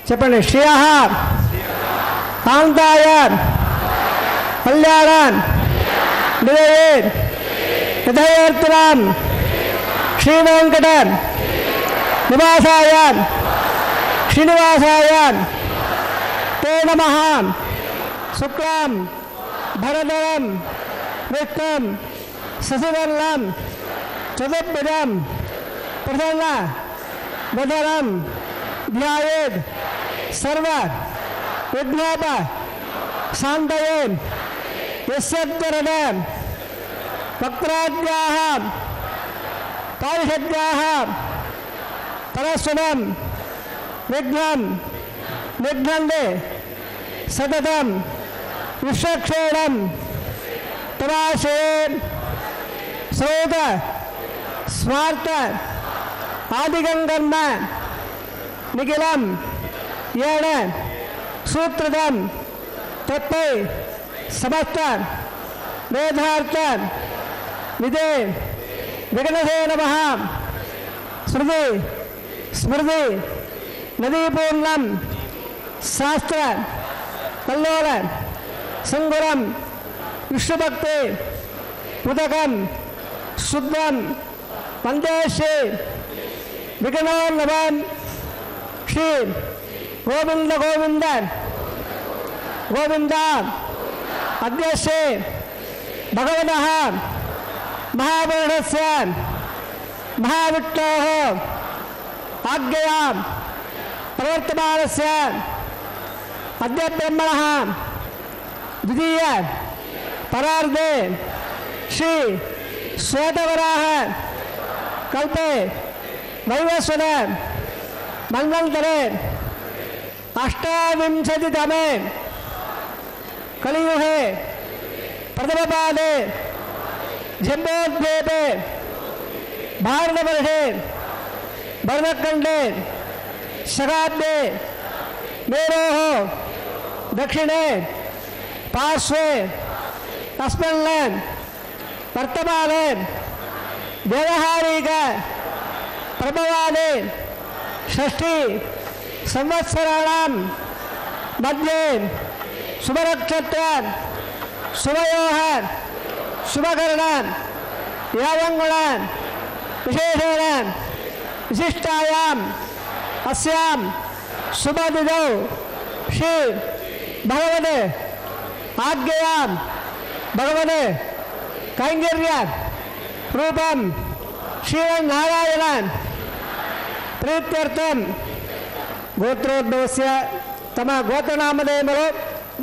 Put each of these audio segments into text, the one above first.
చెప్పండి. శ్రేయః కాంతాయ కళ్యాణాన్ నివేదయేత్ యథార్థం శ్రీవేంకట నివాసాయ శ్రీనివాసాయ తే నమః. శుక్లాం భరధరం విష్ణుం శశివర్ణం చతుర్భుజం ప్రసన్న వదనం ధ్యాయేత్ సర్వ విఘ్నోప శాంతయే. యస్యద్వరద వక్త్రాద్యాః పారిషద్యాః పరస్వరం విఘ్నం నిఘ్నందే సతతం విశ్వక్షేణం తమాశయే. శ్రోత స్వార్థ ఆదిగం కర్మ నిఖిలం ఏణ సూత్రదం తత్పై సమస్త వేదార్థ విదే విఘ్నసే నమః. స్మృతి స్మృతి నదీపూర్ణం శాస్త్ర కల్లోల సంగురం విష్ణుభక్తి ఉదకం శుద్ధం వందే శ్రీ విఘ్నోన్నవం శ్రీ గోవింద గోవింద గోవింద. అద్య శ్రీ భగవతః మహాపురుషస్య మహావిష్ణోః ఆజ్ఞయా ప్రవర్తమానస్య అద్య బ్రహ్మణః ద్వితీయ పరార్ధే శ్రీ శ్వేతవరాహ కల్పే వైవస్వత మంగళతరే అష్టావింశతితమే కలియుగే ప్రథమపాదే జంబోద్వీపే భారతవర్షే భరతఖండే శతాబ్దే మేరోః దక్షిణే పార్శ్వే తస్మిన్ వర్తమానే వ్యవహారిక ప్రభవానే షష్ఠి సంవత్సరాణం మధ్యే శుభనక్షత్ర శుభయోః శుభకరణం యావంగుణం విశేషేణ విశిష్టాయాం అస్యాం శుభదినౌ శ్రీ భగవతే ఆజ్ఞయాం భగవతే కైంకర్య రూపం శ్రీమన్నారాయణ ప్రీత్యర్థం గోత్రోద్భవస్య తమ గోత్రనామధేయములు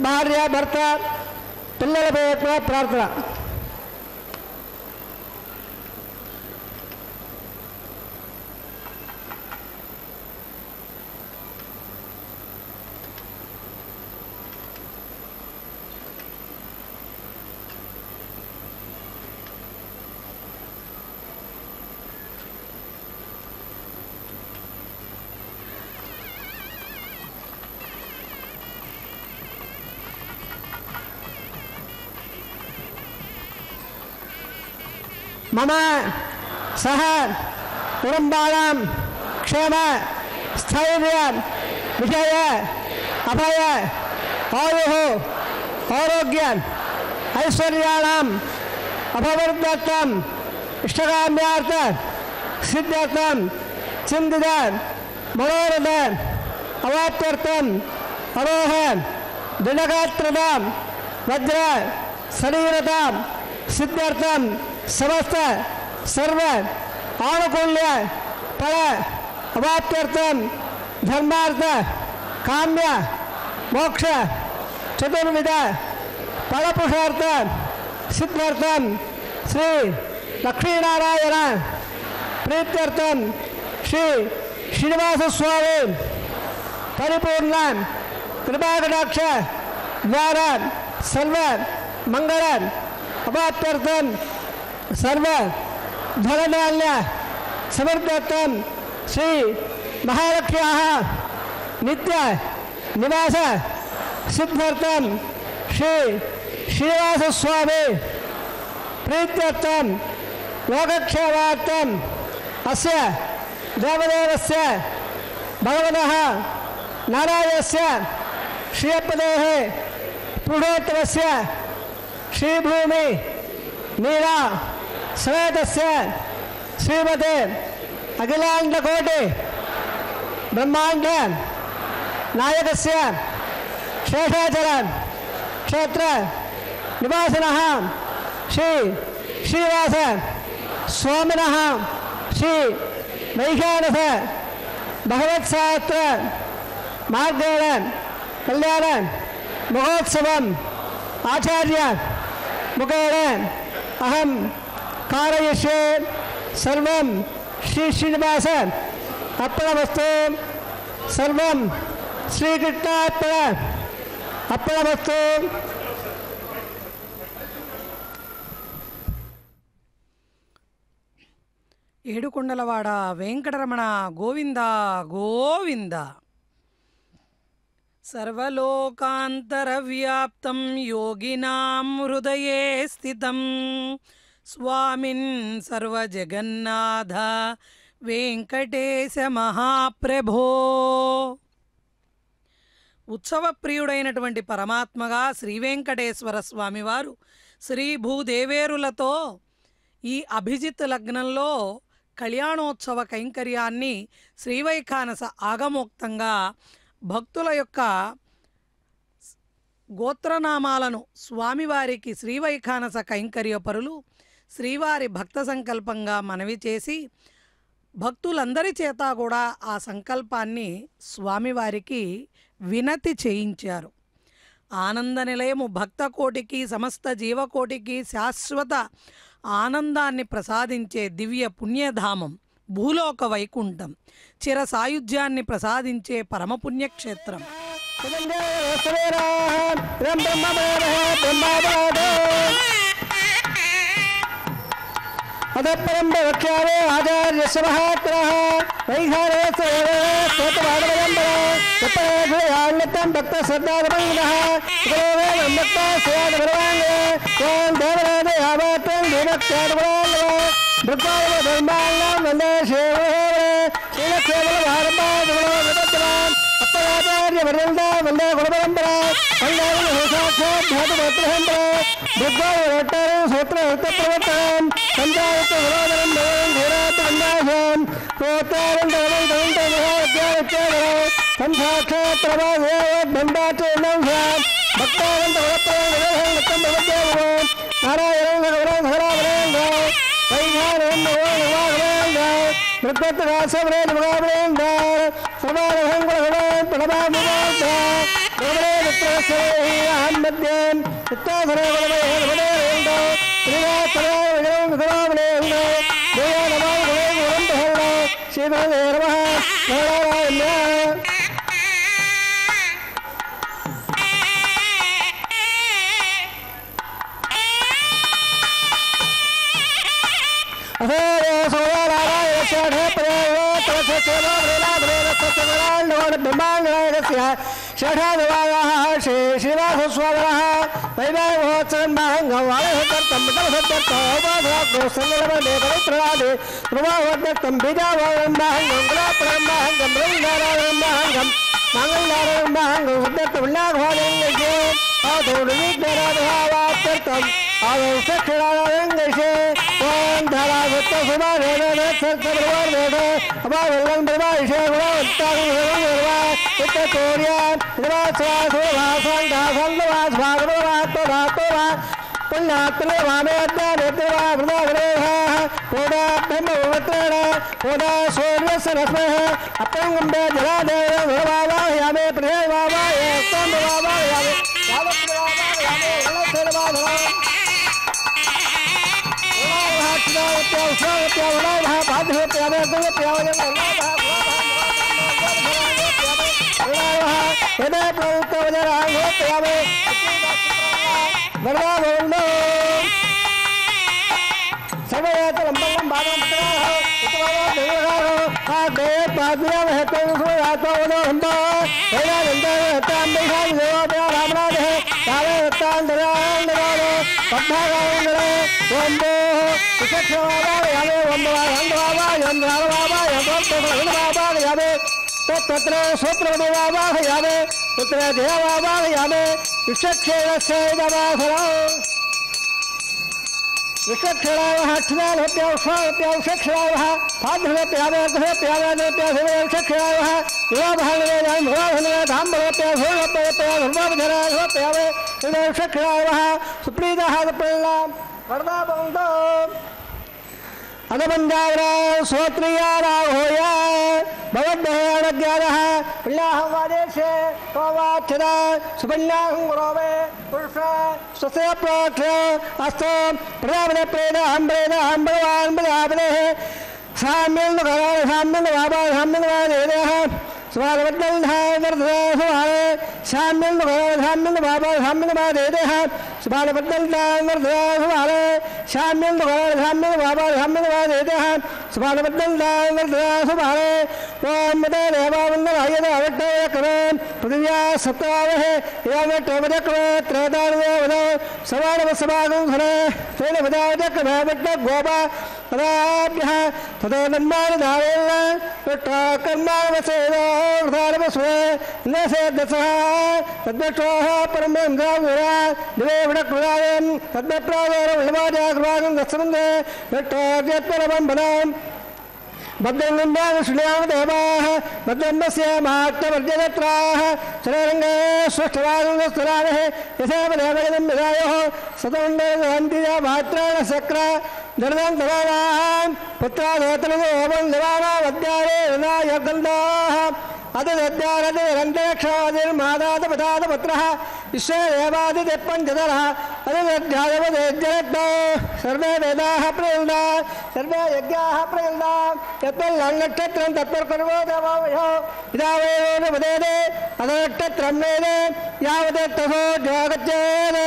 భార్య భర్త పిల్లల పేరు ప్రార్థన. మమ సహ కుటుంబానాం క్షేమ స్థైర్య విజయ అభయ ఆయు ఆరోగ్య ఐశ్వర్యాణం అభవర్గత్వం ఇష్టకామ్యార్థ సిద్ధ్యర్థం చింతిత మనోరథ अवाप्त्यर्थम अरोह दृढ़गात्रताम वज्र शरीरताम सिद्ध्यर्थम समस्त सर्व आनुकूल्य फल अवाप्त्यर्थम धर्मार्थ काम्य मोक्ष चतुर्विध फलपुरुषार्थ सिद्ध्यर्थम श्री लक्ष्मीनारायण प्रीत्यर्थम श्री श्रीनिवास स्वामी परिपूर्ण कृपाकटाक्ष द्वारा सर्व मंगल अवाप्त्यर्थम सर्व धनधान्य समर्थर्थम श्री महालक्ष्म्याः नित्य निवास सिद्ध्यर्थम श्री श्रीनिवास स्वामी प्रीत्यर्थम लोकक्षेमार्थम अस्य देवदेवस्य भगवतः नारायणस्य श्रीपदेः पुरुषोत्तमस्य श्रीभूमि नीला समेतस्य श्रीमते अखिलाण्डकोटि ब्रह्माण्ड नायकस्य शेषाचल क्षेत्र निवासिनः श्री श्रीनिवास स्वामिनः श्री वैखानस भगवत्शास्त्र मार्गेण कल्याण महोत्सवम् आचार्य मुखेन अहं कारयिष्ये सर्वं श्री श्रीनिवास अर्पणमस्तु सर्वं श्रीकृष्णार्पणमस्तु। ఏడుకొండలవాడ వెంకటరమణ గోవింద గోవింద. సర్వలోకాంతరవ్యాప్తం యోగినాం హృదయే స్థితం స్వామిన్ సర్వజగన్నాథ వెంకటేశ మహాప్రభో. ఉత్సవ ప్రియుడైనటువంటి పరమాత్మగా శ్రీ వెంకటేశ్వర స్వామివారు శ్రీ భూదేవేరులతో ఈ అభిజిత్ లగ్నంలో కళ్యాణోత్సవ కైంకర్యాన్ని శ్రీవైఖానస ఆగమోక్తంగా భక్తుల యొక్క గోత్రనామాలను స్వామివారికి శ్రీవైఖానస కైంకర్య పరులు శ్రీవారి భక్త సంకల్పంగా మనవి చేసి భక్తులందరి చేత కూడా ఆ సంకల్పాన్ని స్వామివారికి వినతి చేయించారు. ఆనంద నిలయము భక్త కోటికి సమస్త జీవకోటికి శాశ్వత ఆనందాన్ని ప్రసాదించే దివ్య పుణ్యధామం భూలోక వైకుంఠం చిర సాయుధ్యాన్ని ప్రసాదించే పరమపుణ్యక్షేత్రం. अदपरं वक्ष्यामि आचार्यस्य महात्मनः वैखानसोत्तमानवरम्बरं भक्तश्रद्धागमनः देवराजयावात्रं दीनक्षादवराङ्गः भृत्वाधर्माणां वन्दे श्रीलक्ष्मीभारताम् अपराचार्यवर्यन्ता वन्दे गुणपरम्परा सूत्रप्रवर्तनं पंचायत विरोधनं धीरात्मन्दासं प्रोत्तारं संसाक्षात्रवादेवन्दाचरणं भक्तानन्दवरप्रवणं नारायणं श्रीनिवासस्वामिनः वैवाहिकोत्सवं महङ्गं वायुसत्यर्थं प्रभावोद्यक्तं बीजावं महङ्गं गुलापरं महङ्गं रविनारायणं महङ्गं मंगलनारायणं महङ्गं उद्यक्तमुल्लाघोलिङ्गे आदौर्विघ्नराधभावात्यर्थम् आदौक्षक्षणारङ्गशे ओं धरासत्यसुभावेन सत्यप्रवर्धेन अभावलं प्रभाविषे गुणवत्तां पुण्यात्रे वामेद्या पूरा ब्रह्मवत्रेण पूरा सूर्यस्य रश्मेः अपङ्गम्बे जलादेव भगवावाहयामे प्रियवावाहयामे वावाहयामे यावत्वावाहयामे वनसेवाधराम् तत्र सूत्रवाहयामे तत्र देवावाहयामे विषक्षेणस्य विषक्षेणावः क्षिणालभ्यौषक्षेणावः पाद्भ्यप्यावेक्षेणावः युवाभावेक्षेणावः सुप्रीतः वर्धाभवन्तो अदबन्धावरा स्वत्रियाराहोया भवद्भयानज्ञानः पिल्लाहवादेशे तवाच्छदा सुपन्याहं गुरोवे पुरुष स्वस्य प्रोक्ष अस्तु प्रजापते प्रेदहं भगवान् प्रजापतेः साम्यं बाबा साम्यं देदेः सुबालबद्धल्धावर्धसुबाले साम्यं बाबा साम्यं देदेः सुबालबद्धल्धावर्धसुबाले साम्यं बाबा साम्यं देदेः सुबालबद्धल्धावर्धसुबाले ओम मदे देवावन्दनायन अवट्टयकवे पृथिव्या सप्तावहे एवमेटोपदकवे त्रयदानवद सवानवसभागं घरे तेन वदावदकवे वट्ट गोपा तदाभ्यः ततो नम्मानधारेण वट्टकर्मावसेन वृधानवस्वे न सेदसः तद्वट्टोः परमेन्द्रावुरा दिवे वडक्रुदायन् तद्वट्टोः वल्लभाजाग्रवागं गच्छन्ते वट्टोद्यत्परमं बलाम् बद्धंगुण्डानुष्ण्यावदेवाः बद्धम्बस्य महात्मवर्जनत्राः चररङ्गे स्वस्थवागुस्तरावः यथावदेवगदं विदायोः सतुण्डन्तिया भात्राणशक्रा दर्दं तराणां पुत्राधोतरगोपं दिवाना वद्यारे रनायगन्धाः अदद्यारदरन्तरक्षादिर्मादातपदातपुत्रः विश्वदेवादिपञ्चदरः अदद्यादवदेज्जरत्नो सर्वे वेदाः प्रयुल्दा सर्वे यज्ञाः प्रयुल्दा यत्पल्लन्नक्षत्रं तत्पर्कर्वो देवावयो इदावेन वदेदे अदनक्षत्रं वेदे यावदेत्तसो जागच्छेद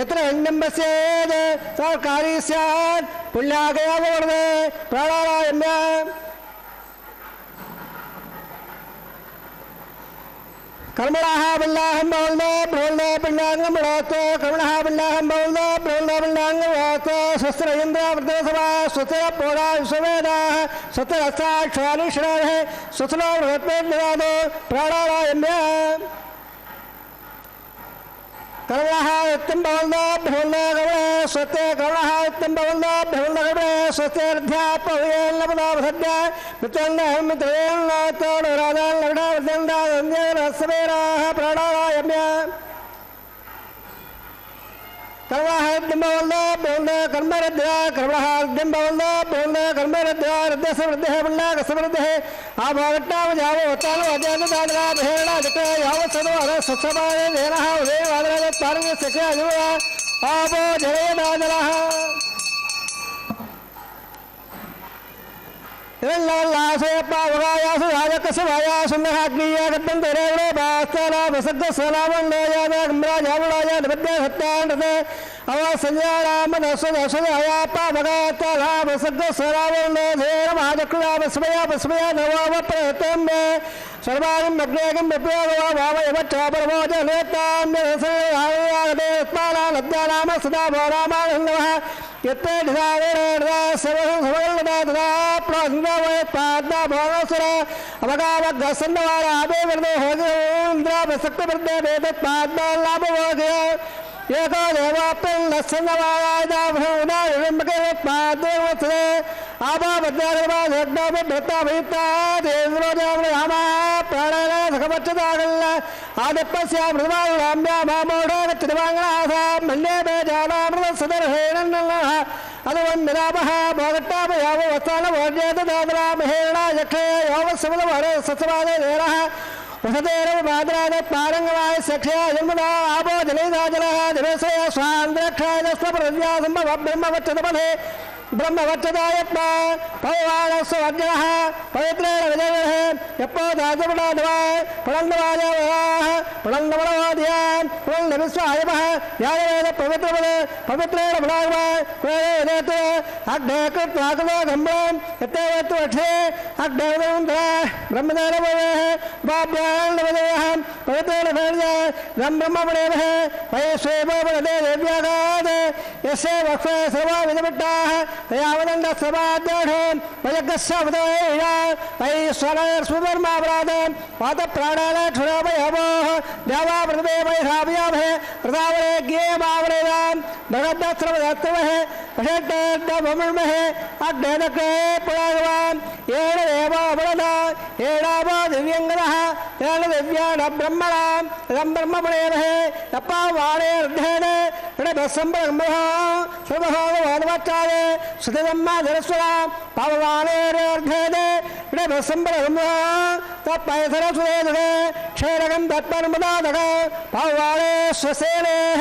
यत्र हिण्डम्बस्येद सर्वकारी स्यात् पुण्यागयाववर्धे प्राणायाम्य कर्मणः बिल्लाहं बहुल्ने पिण्डांगं बढ़ाते कर्मणः बिल्लाहं बहुल्ने पिण्डांगं बढ़ाते शस्त्र इंद्र वृद्धसभा स्वस्त्र पोड़ा विश्ववेदाः स्वस्त्र रसाक्षालिश्राः स्वस्त्र बृहत्पेन्द्रादो प्राणायाम्य कर्मणः उत्तम बहुल्ने कर्मणे स्वस्ते कर्मणः उत्तम बहुल्ने कर्मणे स्वस्ते अध्यापयेन लब्धावसद्य मित्रन्नहं मित्रेण तोडरादान लग्नावद्यन्दादन्देन सवेराः प्राणायाम्य कर्मणः उत्तम बहुल्ने कर्मरद्ध्या कर्मणः उत्तम बहुल्ने कर्मरद्ध्या रद्ध्यस्य वृद्धिः पुण्यकस्य वृद्धिः आभावट्टावजावो होतानो अजानदानगा भेरणा जटे यावत्सदो अरसत्सभाय धेनः उदयवादराजत् पारङ्गस्य च अजुवा आपो जलेनाजलः इरल्लासेपावगायासु राजकस्य वायासुन्नः अग्नीया गद्दन्ते रेवणे भास्ताना वसद्गस्वलामण्डोयादागम्राजावुडाय निबद्ध्य सत्ताण्डते अवसंज्ञानामनस्वदशयापावगात्ताला वसद्गस्वलामण्डोधेन महाचक्रुरावस्मया वस्मया नवावप्रयतम्ये सर्वागं नग्नेगं विप्योगवा भावयवच्छापरमोजनेताम्यसंयागते उत्पाला लब्धानाम सदा भोरामानन्दवः यत्ते ढिदावेरेणा सर्वसंसमगल्लदा तदा प्रासंगावयत्पाद्दा भोगसुर अवगावग्गसन्नवारा आदेवर्दे होगेन्द्रा प्रसक्तवर्दे वेदत्पाद्दा लाभभोगय एको देवाप्यं लस्सन्नवारायदा भूना विरम्बके पाद्देवत्सदे ఆపా భద్రాగర్భా సగ్నాభి భృత్తాభియుక్తా దేవరోజామా ప్రాణాల సఖపచ్చదాగల్ల ఆదిప్పస్య మృదుమామ్యా మామోఢాగచ్చిదివాంగళాస మల్యే బేజానామృత సదర్హేణన్న അതുവന്മിരാമः ഭോഗട്ടാപയാവ വസ്താന ഭോജ്യേതദാതരാമഹേരണ യക്ഷേ യോവസമത വരെ സത്സവാദേ നേരः വസതേരവ മാതരാദ പാരംഗമായ സഖ്യ ജന്മദാ ആപോ ജലൈതാജലः ദിവേശയ സ്വാന്ത്രക്ഷായസ്വപ്രജ്ഞാസംഭവ ബ്രഹ്മവച്ചതപഥേ ब्रह्मवच्चदायत्मा भगवानस्वर्जनः पवित्रेण विजयः यप्पो दाजपडादवाय पुरन्दवाजवयाः पुरन्दवलवाद्यान् पुरन्दविश्वायमः न्यायवेद पवित्रवद पवित्रेण भुडागवाय वेदेत अग्ने कृत्वा कृतो गम्भं यत्तेवत्तु अक्षे अग्ने उदन्धरा ब्रह्मदेवः बाभ्यान् विजयः पवित्रेण भेर्य ब्रह्मपणेवः वैश्वेवो वदे देव्यागाद यस्य वक्षे सर्वा विजपट्टाः तयावदंड समाद्याढं वयगस्सवदया वैश्वरस्वधर्मापराधं पाद प्राणाल ठुरावयवो देवा पृथ्वे वैधाव्यामहे प्रदावरे ज्ञेमावरेदां भगवद्दस्त्रवदत्तवः पशेट्टभमर्महे अग्नेनके पुरागवान् येन देवावरदा येनावो दिव्यङ्गदः येन दिव्यान ब्रह्मणां इदं ब्रह्मपणेमहे यप्पावाणेर्धेन इडभस्सम्ब्रह्मः सर्वभोगवादवाचाय सुतधम्मा धरस्वरा पाववाणेर्धेन इडभस्सम्ब्रह्मः तत्पयसरसुदेधे क्षेरगं तत्परमुदाधः पाववाणे स्वसेनेः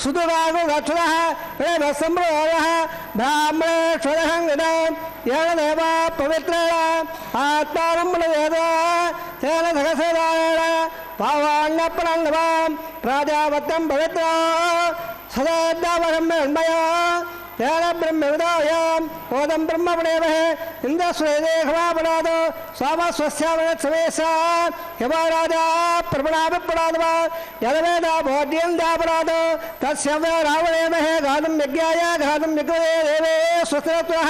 सुदुरागुगच्छुरः इडभस्सम्ब्रह्मः ब्राह्मणेश्वरहङ्गिनः येन देवा पवित्रेण आत्मानं वेदा तेन सहस्रदायेन पावाण्यपरन्नवां प्राजापत्यं पवित्रा सदाद्यावरम्भया तेन ब्रह्मविदायाम् ओदं ब्रह्मपणेमहे इन्द्रस्वेदेहमापणादो स्वामस्वस्यावनत्सवेशा यमराजा प्रपणाभिपणादवा यदवेदा भोज्यन्दापणादो तस्य रावणेमहे गानं यज्ञाय गानं यज्ञे देवे स्वस्तिरत्वः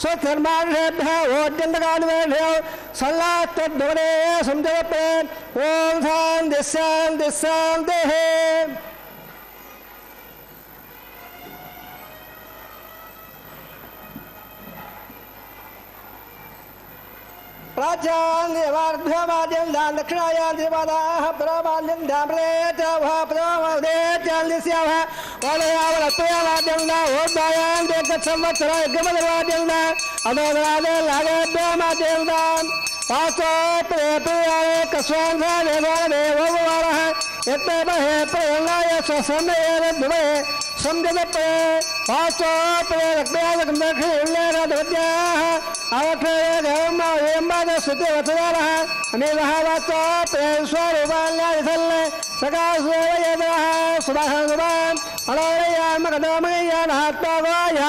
स्वधर्मानुषेभ्यः ओज्यन्तकानुवेभ्यो सल्लात्तद्भवने संजयप्रे ॐ शान्तिः शान्तिः शान्तिः प्राच्यां देवार्भ्यमाद्यं दान दक्षिणायां देवादाः प्रमाद्यं धाम्रे च वः प्रमादे चालिस्याः वालयावलत्वयावाद्यं दा ओद्दायां देकसंवत्सर यज्ञमदवाद्यं दा अदोदरादे लागेभ्यमाद्यं दा वासोप्रेप्रियाय कस्वान् देवादेवोवारः यत्ते महे प्रयङ्गाय स्वसन्नयेन दुवे संजदप्रे वासोप्रे रक्तयाजकं दक्षिणेन अवक्षये देवम्मा वेम्बाद सुतिवत्सदारः अनिलः वासोप्रे स्वरूपाल्यायथल्ले सकास्वेवयेदः सुभाः सुभाम् अलोरयान्मकदोमय्यानहात्मावाय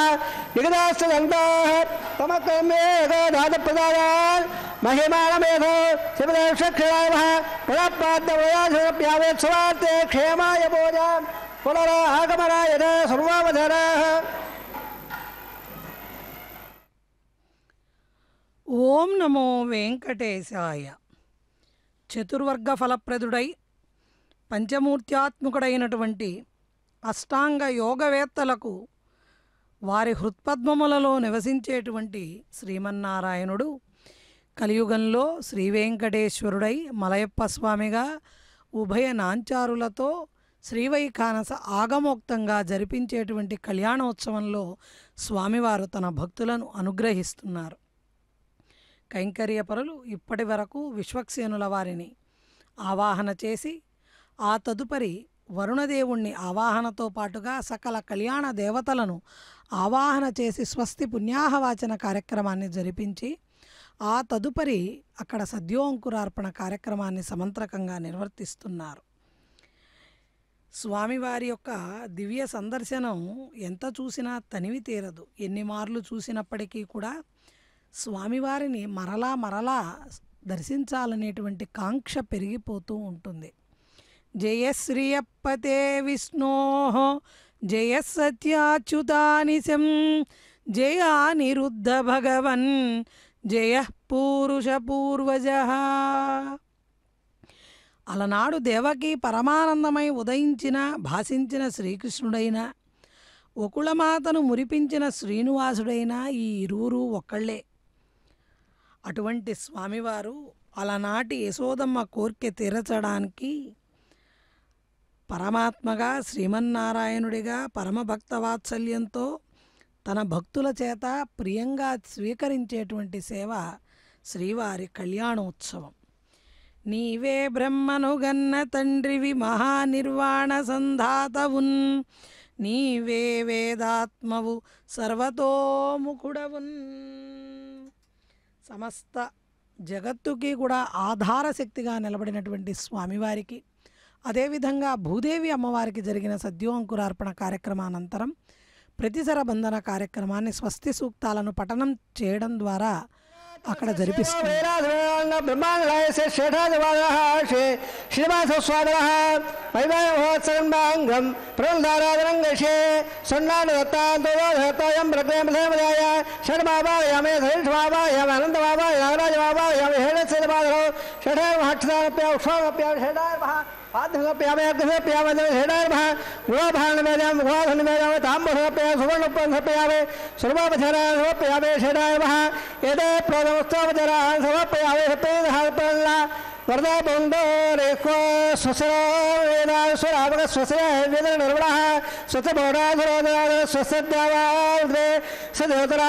निगदास्तदन्ताः तमकमेघधातप्रदायान् महिमानमेधो शिवदेवक्षक्षणायमः पुनःपाद्यवयासप्यावेत्सवार्ते क्षेमाय भोजां पुनरागमनाय सर्वावधराः ఓం నమో వెంకటేశాయ. చతుర్వర్గ ఫలప్రదుడై పంచమూర్త్యాత్మకుడైనటువంటి అష్టాంగ యోగవేత్తలకు వారి హృత్పద్మములలో నివసించేటువంటి శ్రీమన్నారాయణుడు కలియుగంలో శ్రీవేంకటేశ్వరుడై మలయప్ప స్వామిగా ఉభయ నాంచారులతో శ్రీవైఖానస ఆగమోక్తంగా జరిపించేటువంటి కళ్యాణోత్సవంలో స్వామివారు తన భక్తులను అనుగ్రహిస్తున్నారు. కైంకర్యపరులు ఇప్పటి వరకు విశ్వక్సేనుల వారిని ఆవాహన చేసి ఆ తదుపరి వరుణదేవుణ్ణి ఆవాహనతో పాటుగా సకల కళ్యాణ దేవతలను ఆవాహన చేసి స్వస్తి పుణ్యాహవాచన కార్యక్రమాన్ని జరిపించి ఆ తదుపరి అక్కడ సద్యోంకురార్పణ కార్యక్రమాన్ని సమంత్రకంగా నిర్వర్తిస్తున్నారు. స్వామివారి యొక్క దివ్య సందర్శనం ఎంత చూసినా తనివి తీరదు. ఎన్ని మార్లు చూసినప్పటికీ కూడా స్వామివారిని మరలా మరలా దర్శించాలనేటువంటి కాంక్ష పెరిగిపోతూ ఉంటుంది. జయ శ్రీయప్పతే విష్ణో జయ సత్యాచ్యుతానిశం జయ నిరుద్ధ భగవన్ జయ పూరుష పూర్వజ. అలనాడు దేవకి పరమానందమై ఉదయించిన భాషించిన శ్రీకృష్ణుడైన ఒకుళమాతను మురిపించిన శ్రీనివాసుడైన ఈ ఇరువురు ఒక్కళ్ళే. అటువంటి స్వామివారు అలనాటి యశోదమ్మ కోర్కె తీర్చడానికి పరమాత్మగా శ్రీమన్నారాయణుడిగా పరమభక్త వాత్సల్యంతో తన భక్తుల చేత ప్రియంగా స్వీకరించేటువంటి సేవ శ్రీవారి కళ్యాణోత్సవం. నీవే బ్రహ్మను గన్న తండ్రివి మహానిర్వాణ సంధాతవున్, నీవే వేదాత్మవు సర్వతోముఖుడవున్. సమస్త జగత్తుకి కూడా ఆధారశక్తిగా నిలబడినటువంటి స్వామివారికి, అదేవిధంగా భూదేవి అమ్మవారికి జరిగిన సద్యోంకురార్పణ కార్యక్రమానంతరం ప్రతిసర బంధన కార్యక్రమాన్ని స్వస్తి సూక్తాలను పఠనం చేయడం ద్వారా అక్కడ జరిపిస్తుంది. వరదా బొండో రేఖో స్వసరావక స్వసర నిర్వణ స్వస బోధాధురోధ స్వసద్యావాదే సదేవతరా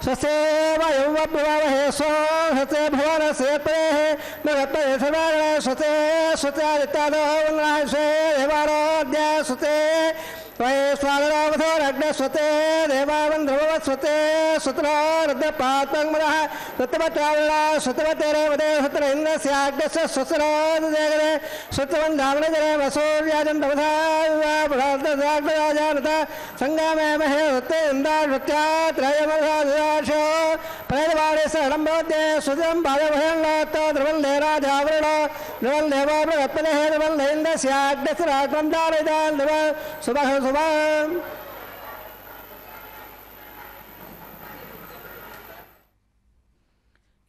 స్వసేవయౌవభ్యవామహే స్వసే భువన సేపే నగత్తే సర్వాణ స్వసే స్వతాదిత్యాదో వందనాశే దేవారోద్య స్వతే స్వాగరావధోరగ్న స్వతే దేవావంధ్రవస్వతే సుత్రార్ధపాత్మన సుత్తమత్రావణ సుత్తమతేరేవదే సుత్ర ఇంద్రస్యాగ్నస్య స్వసరాజగరే సుత్తమంధావనజరే వసూర్యాజం తమధాజానత సంగామేమహే సుత్తే ఇంద్రాశ్రుత్యాత్రయమధాశో ప్రయవాడే సడంబోద్దే సుతం బాధభయంతో ధ్రువల్దే రాజావరణ ధ్రువల్ దేవాపరత్పదే ధ్రువల్ ఇంద్రస్యాగ్నస్య రాజ్యం దారిదాన్ ధ్రువ శుభ శుభ.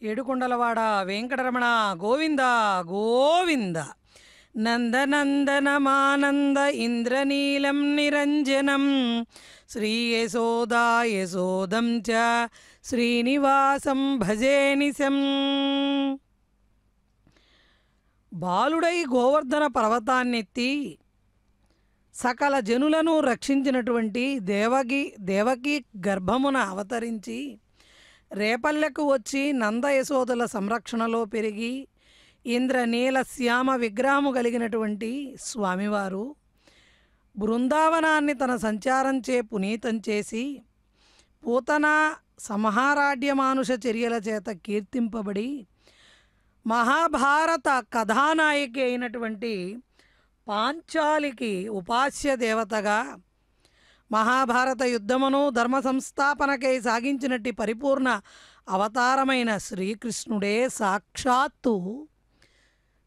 ఏడుకొండలవాడ వెంకటరమణ గోవింద గోవింద. నందనందనమానంద ఇంద్రనీలం నిరంజనం శ్రీ యశోదా యశోదం చ శ్రీనివాసం భజే నిశం. బాలుడై గోవర్ధన పర్వతాన్నెత్తి సకల జనులను రక్షించినటువంటి దేవకి గర్భమున అవతరించి రేపల్లెకు వచ్చి నందయశోదల సంరక్షణలో పెరిగి ఇంద్రనీల శ్యామ విగ్రహము కలిగినటువంటి స్వామివారు బృందావనాన్ని తన సంచారంచే పునీతం చేసి పూతన సంహారాడ్యమానుష చర్యల చేత కీర్తింపబడి మహాభారత కథానాయకి అయినటువంటి పాంచాలికి ఉపాస్య దేవతగా మహాభారత యుద్ధమును ధర్మ సంస్థాపనకై సాగించినట్టి పరిపూర్ణ అవతారమైన శ్రీకృష్ణుడే సాక్షాత్తు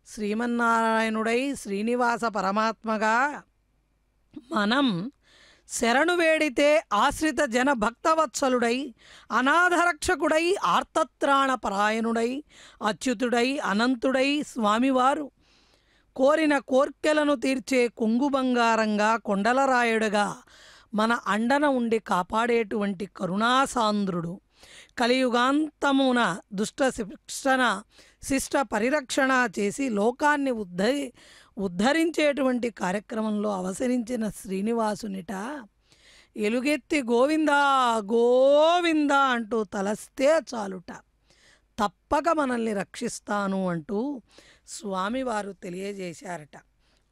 శ్రీమన్నారాయణుడై శ్రీనివాస పరమాత్మగా మనం శరణు వేడితే ఆశ్రిత జన భక్తవత్సలుడై అనాథరక్షకుడై ఆర్తత్రాణ పరాయణుడై అచ్యుతుడై అనంతుడై స్వామివారు కోరిన కోర్కెలను తీర్చే కొంగు బంగారంగా కొండలరాయుడుగా మన అండన ఉండి కాపాడేటువంటి కరుణాసాంద్రుడు, కలియుగాంతమున దుష్ట శిక్షణ శిష్ట పరిరక్షణ చేసి లోకాన్ని ఉద్ధరించేటువంటి కార్యక్రమంలో అవసరించిన శ్రీనివాసునిట ఎలుగెత్తి గోవిందా గోవిందా అంటూ తలస్తే చాలుట తప్పక మనల్ని రక్షిస్తాను అంటూ స్వామివారు తెలియజేశారట.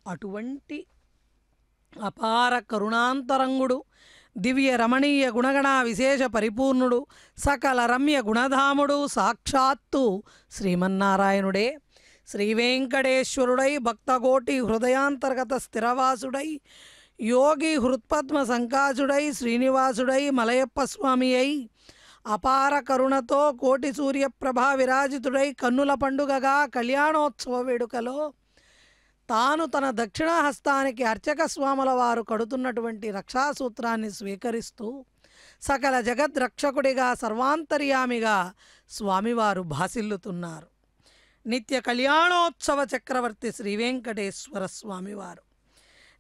అటువంటి అపార కరుణాంతరంగుడు, దివ్య రమణీయ గుణగణ విశేష పరిపూర్ణుడు, సకల రమ్య గుణధాముడు సాక్షాత్తు శ్రీమన్నారాయణుడే. శ్రీవేంకటేశ్వరుడై భక్తకోటి హృదయాంతర్గత స్థిరవాసుడై యోగి హృత్పద్మ సంకాసుడై శ్రీనివాసుడై మలయప్ప స్వామి అయి అపార కరుణతో కోటి సూర్యప్రభా విరాజితుడై కన్నుల పండుగగా కళ్యాణోత్సవ వేడుకలో తాను తన దక్షిణహస్తానికి అర్చక స్వాముల వారు కడుతున్నటువంటి రక్షాసూత్రాన్ని స్వీకరిస్తూ సకల జగద్రక్షకుడిగా సర్వాంతర్యామిగా స్వామివారు భాసిల్లుతున్నారు. నిత్య కళ్యాణోత్సవ చక్రవర్తి శ్రీవేంకటేశ్వర స్వామివారు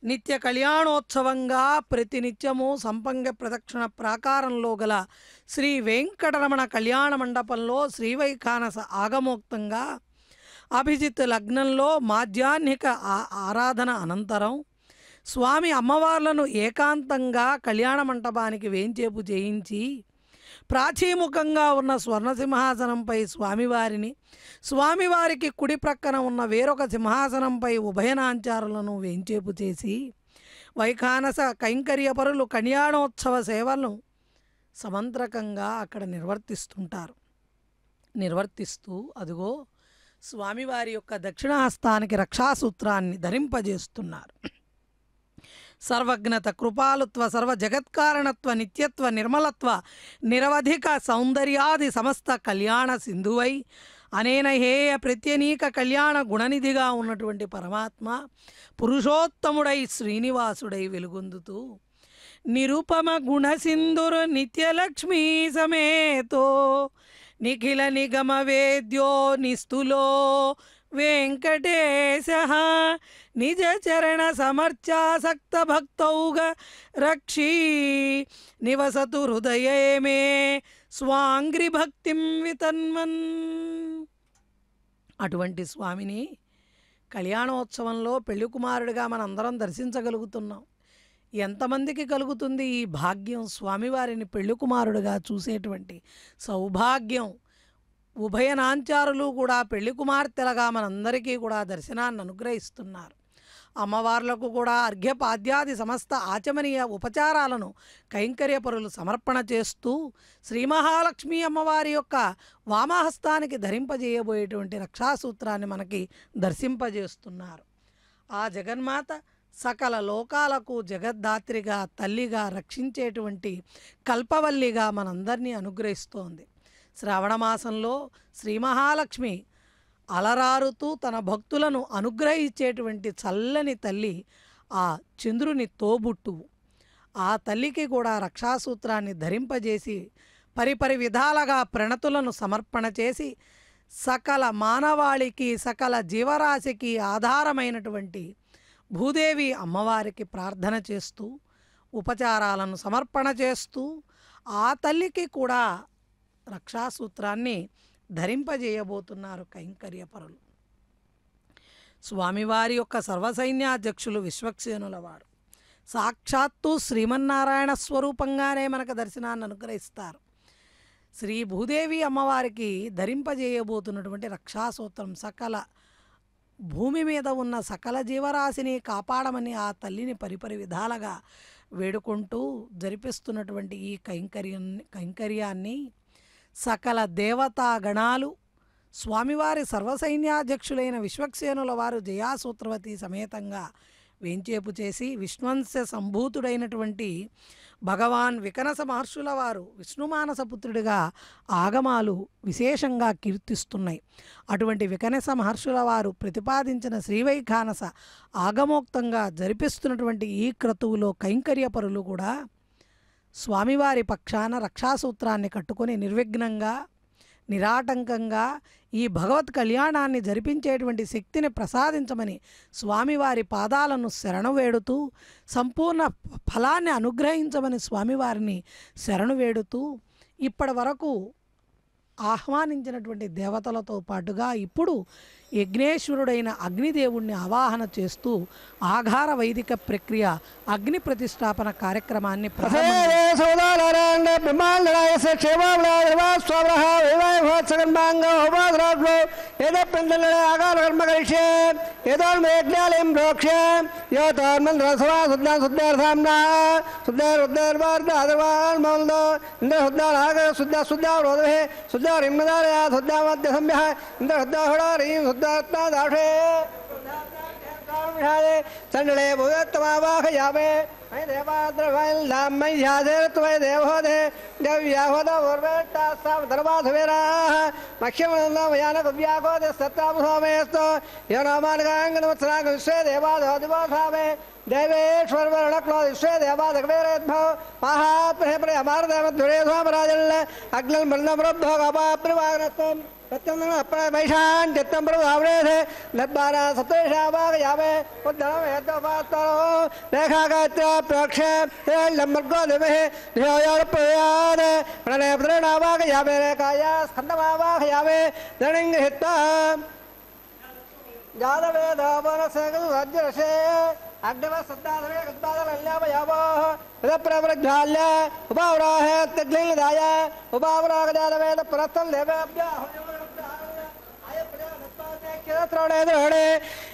నిత్య కళ్యాణోత్సవంగా ప్రతినిత్యము సంపంగ ప్రదక్షిణ ప్రాకారంలో గల శ్రీ వెంకటరమణ కళ్యాణ మండపంలో శ్రీవైఖానస ఆగమోక్తంగా అభిజిత్ లగ్నంలో మాధ్యాహ్నిక ఆరాధన అనంతరం స్వామి అమ్మవార్లను ఏకాంతంగా కళ్యాణ మంటపానికి వేంచేపు చేయించి ప్రాచీముఖంగా ఉన్న స్వర్ణ సింహాసనంపై స్వామివారిని, స్వామివారికి కుడి ప్రక్కన ఉన్న వేరొక సింహాసనంపై ఉభయనాంచారులను వేంచేపు చేసి వైఖానస కైంకర్యపరులు కళ్యాణోత్సవ సేవలను సమంత్రకంగా అక్కడ నిర్వర్తిస్తూ అదిగో స్వామివారి యొక్క దక్షిణహస్తానికి రక్షాసూత్రాన్ని ధరింపజేస్తున్నారు. సర్వజ్ఞత, కృపాలుత్వ, సర్వ జగత్కారణత్వ, నిత్యత్వ, నిర్మలత్వ, నిరవధిక సౌందర్యాది సమస్త కళ్యాణ సింధువై అనేన హేయ ప్రత్యనీక కళ్యాణ గుణనిధిగా ఉన్నటువంటి పరమాత్మ పురుషోత్తముడై శ్రీనివాసుడై వెలుగొందుతూ నిరుపమ గుణసింధురు నిత్యలక్ష్మీ సమేతో నిఖిల నిగమ వేద్యో నిస్తులో వెంకటేశ నిజ చరణ సమర్చాసక్త భక్తౌగ రక్షీ నివసతు హృదయే మే స్వాంగ్రి భక్తిం వితన్మన్. అటువంటి స్వామిని కళ్యాణోత్సవంలో పెళ్లి కుమారుడిగా మనందరం దర్శించగలుగుతున్నాం. ఎంతమందికి కలుగుతుంది ఈ భాగ్యం? స్వామివారిని పెళ్లి కుమారుడిగా చూసేటువంటి సౌభాగ్యం. ఉభయనాంచారులు కూడా పెళ్లి కుమార్తెలుగా మనందరికీ కూడా దర్శనాన్ని అనుగ్రహిస్తున్నారు. అమ్మవార్లకు కూడా అర్ఘ్యపాద్యాది సమస్త ఆచమనీయ ఉపచారాలను కైంకర్యపరులు సమర్పణ చేస్తూ శ్రీ మహాలక్ష్మీ అమ్మవారి యొక్క వామహస్తానికి ధరింపజేయబోయేటువంటి రక్షాసూత్రాన్ని మనకి దర్శింపజేస్తున్నారు. ఆ జగన్మాత సకల లోకాలకు జగద్ధాత్రిగా, తల్లిగా, రక్షించేటువంటి కల్పవల్లిగా మనందరినీ అనుగ్రహిస్తోంది. శ్రావణమాసంలో శ్రీ మహాలక్ష్మి అలరారుతూ తన భక్తులను అనుగ్రహించేటువంటి చల్లని తల్లి, ఆ చంద్రుని తోబుట్టువు. ఆ తల్లికి కూడా రక్షాసూత్రాన్ని ధరింపజేసి పరిపరి విధాలుగా ప్రణతులను సమర్పణ చేసి సకల మానవాళికి, సకల జీవరాశికి ఆధారమైనటువంటి భూదేవి అమ్మవారికి ప్రార్థన చేస్తూ ఉపచారాలను సమర్పణ చేస్తూ ఆ తల్లికి కూడా రక్షాసూత్రాన్ని ధరింపజేయబోతున్నారు కైంకర్యపరులు. స్వామివారి యొక్క సర్వసైన్యాధ్యక్షులు విశ్వక్సేనుల వారు సాక్షాత్తు శ్రీమన్నారాయణ స్వరూపంగానే మనకు దర్శనాన్ని అనుగ్రహిస్తారు. శ్రీ భూదేవి అమ్మవారికి ధరింపజేయబోతున్నటువంటి రక్షాసూత్రం సకల భూమి మీద ఉన్న సకల జీవరాశిని కాపాడమని ఆ తల్లిని పరిపరి విధాలుగా వేడుకుంటూ జరిపిస్తున్నటువంటి ఈ కైంకర్యాన్ని సకల దేవతా గణాలు స్వామివారి సర్వసైన్యాధ్యక్షులైన విశ్వక్సేనుల వారు జయాసూత్రవతి సమేతంగా వేంచేపు చేసి విష్ణువంశ సంభూతుడైనటువంటి భగవాన్ వికనస మహర్షుల వారు విష్ణుమానసపుత్రుడిగా ఆగమాలు విశేషంగా కీర్తిస్తున్నాయి. అటువంటి వికనస మహర్షుల వారు ప్రతిపాదించిన శ్రీవైఖానస ఆగమోక్తంగా జరిపిస్తున్నటువంటి ఈ క్రతువులో కైంకర్యపరులు కూడా స్వామివారి పక్షాన రక్షాసూత్రాన్ని కట్టుకొని నిర్విఘ్నంగా, నిరాటంకంగా ఈ భగవత్ కళ్యాణాన్ని జరిపించేటువంటి శక్తిని ప్రసాదించమని స్వామివారి పాదాలను శరణు వేడుతూ సంపూర్ణ ఫలాన్ని అనుగ్రహించమని స్వామివారిని శరణు వేడుతూ ఇప్పటి వరకు ఆహ్వానించినటువంటి దేవతలతో పాటుగా ఇప్పుడు యజ్ఞేశ్వరుడైన అగ్నిదేవుణ్ణి ఆవాహన చేస్తూ ఆఘార వైదిక ప్రక్రియ అగ్ని ప్రతిష్టాపన కార్యక్రమాన్ని चंडले भूतमावाहयामे मैं देवाद्रवैल्लामय्यादे त्वय देवहोदे देव्याहोद उर्वेट्टास्ताव धर्माधवेरा मख्यमनन्दमयानकव्याकोदे सत्तामसोमेस्तो यो नामानगाङ्गनमत्सराग विश्वे देवादोदिवासामे देवेश्वर वर्णक्लो विश्वे देवादकवेरेद्भव महात्महे प्रे अमारदेवध्वरे स्वामराजल्ल अग्नल मन्नमृद्धो गपाप्रिवागनस्तम् वैशान चित्तम प्रभावने थे लब्बारा सप्तशावाग यावे उद्धरम हेतुपात्तरो रेखा गात्रा प्रक्ष लम्बर्गो दिवे ध्योयर प्रयाद प्रणय प्रणवाग यावे रेखाया स्कंदमावाग यावे दणिंग हित्ता जादवे धावन सेगु राज्यरसे अग्निव सत्ताधरे गद्दादर अल्याव यावो प्रप्रज्वाल्य उपावराह तग्लिल दाया उपावराग जादवे परतल देवे अभ्या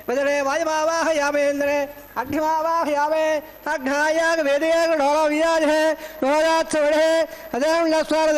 वजरे वायुमावाह यावेन्द्रे अग्निमावाह यावे अग्नायाग वेदयाग ढोला विराज है ढोलात सवड़े अदेव लस्वार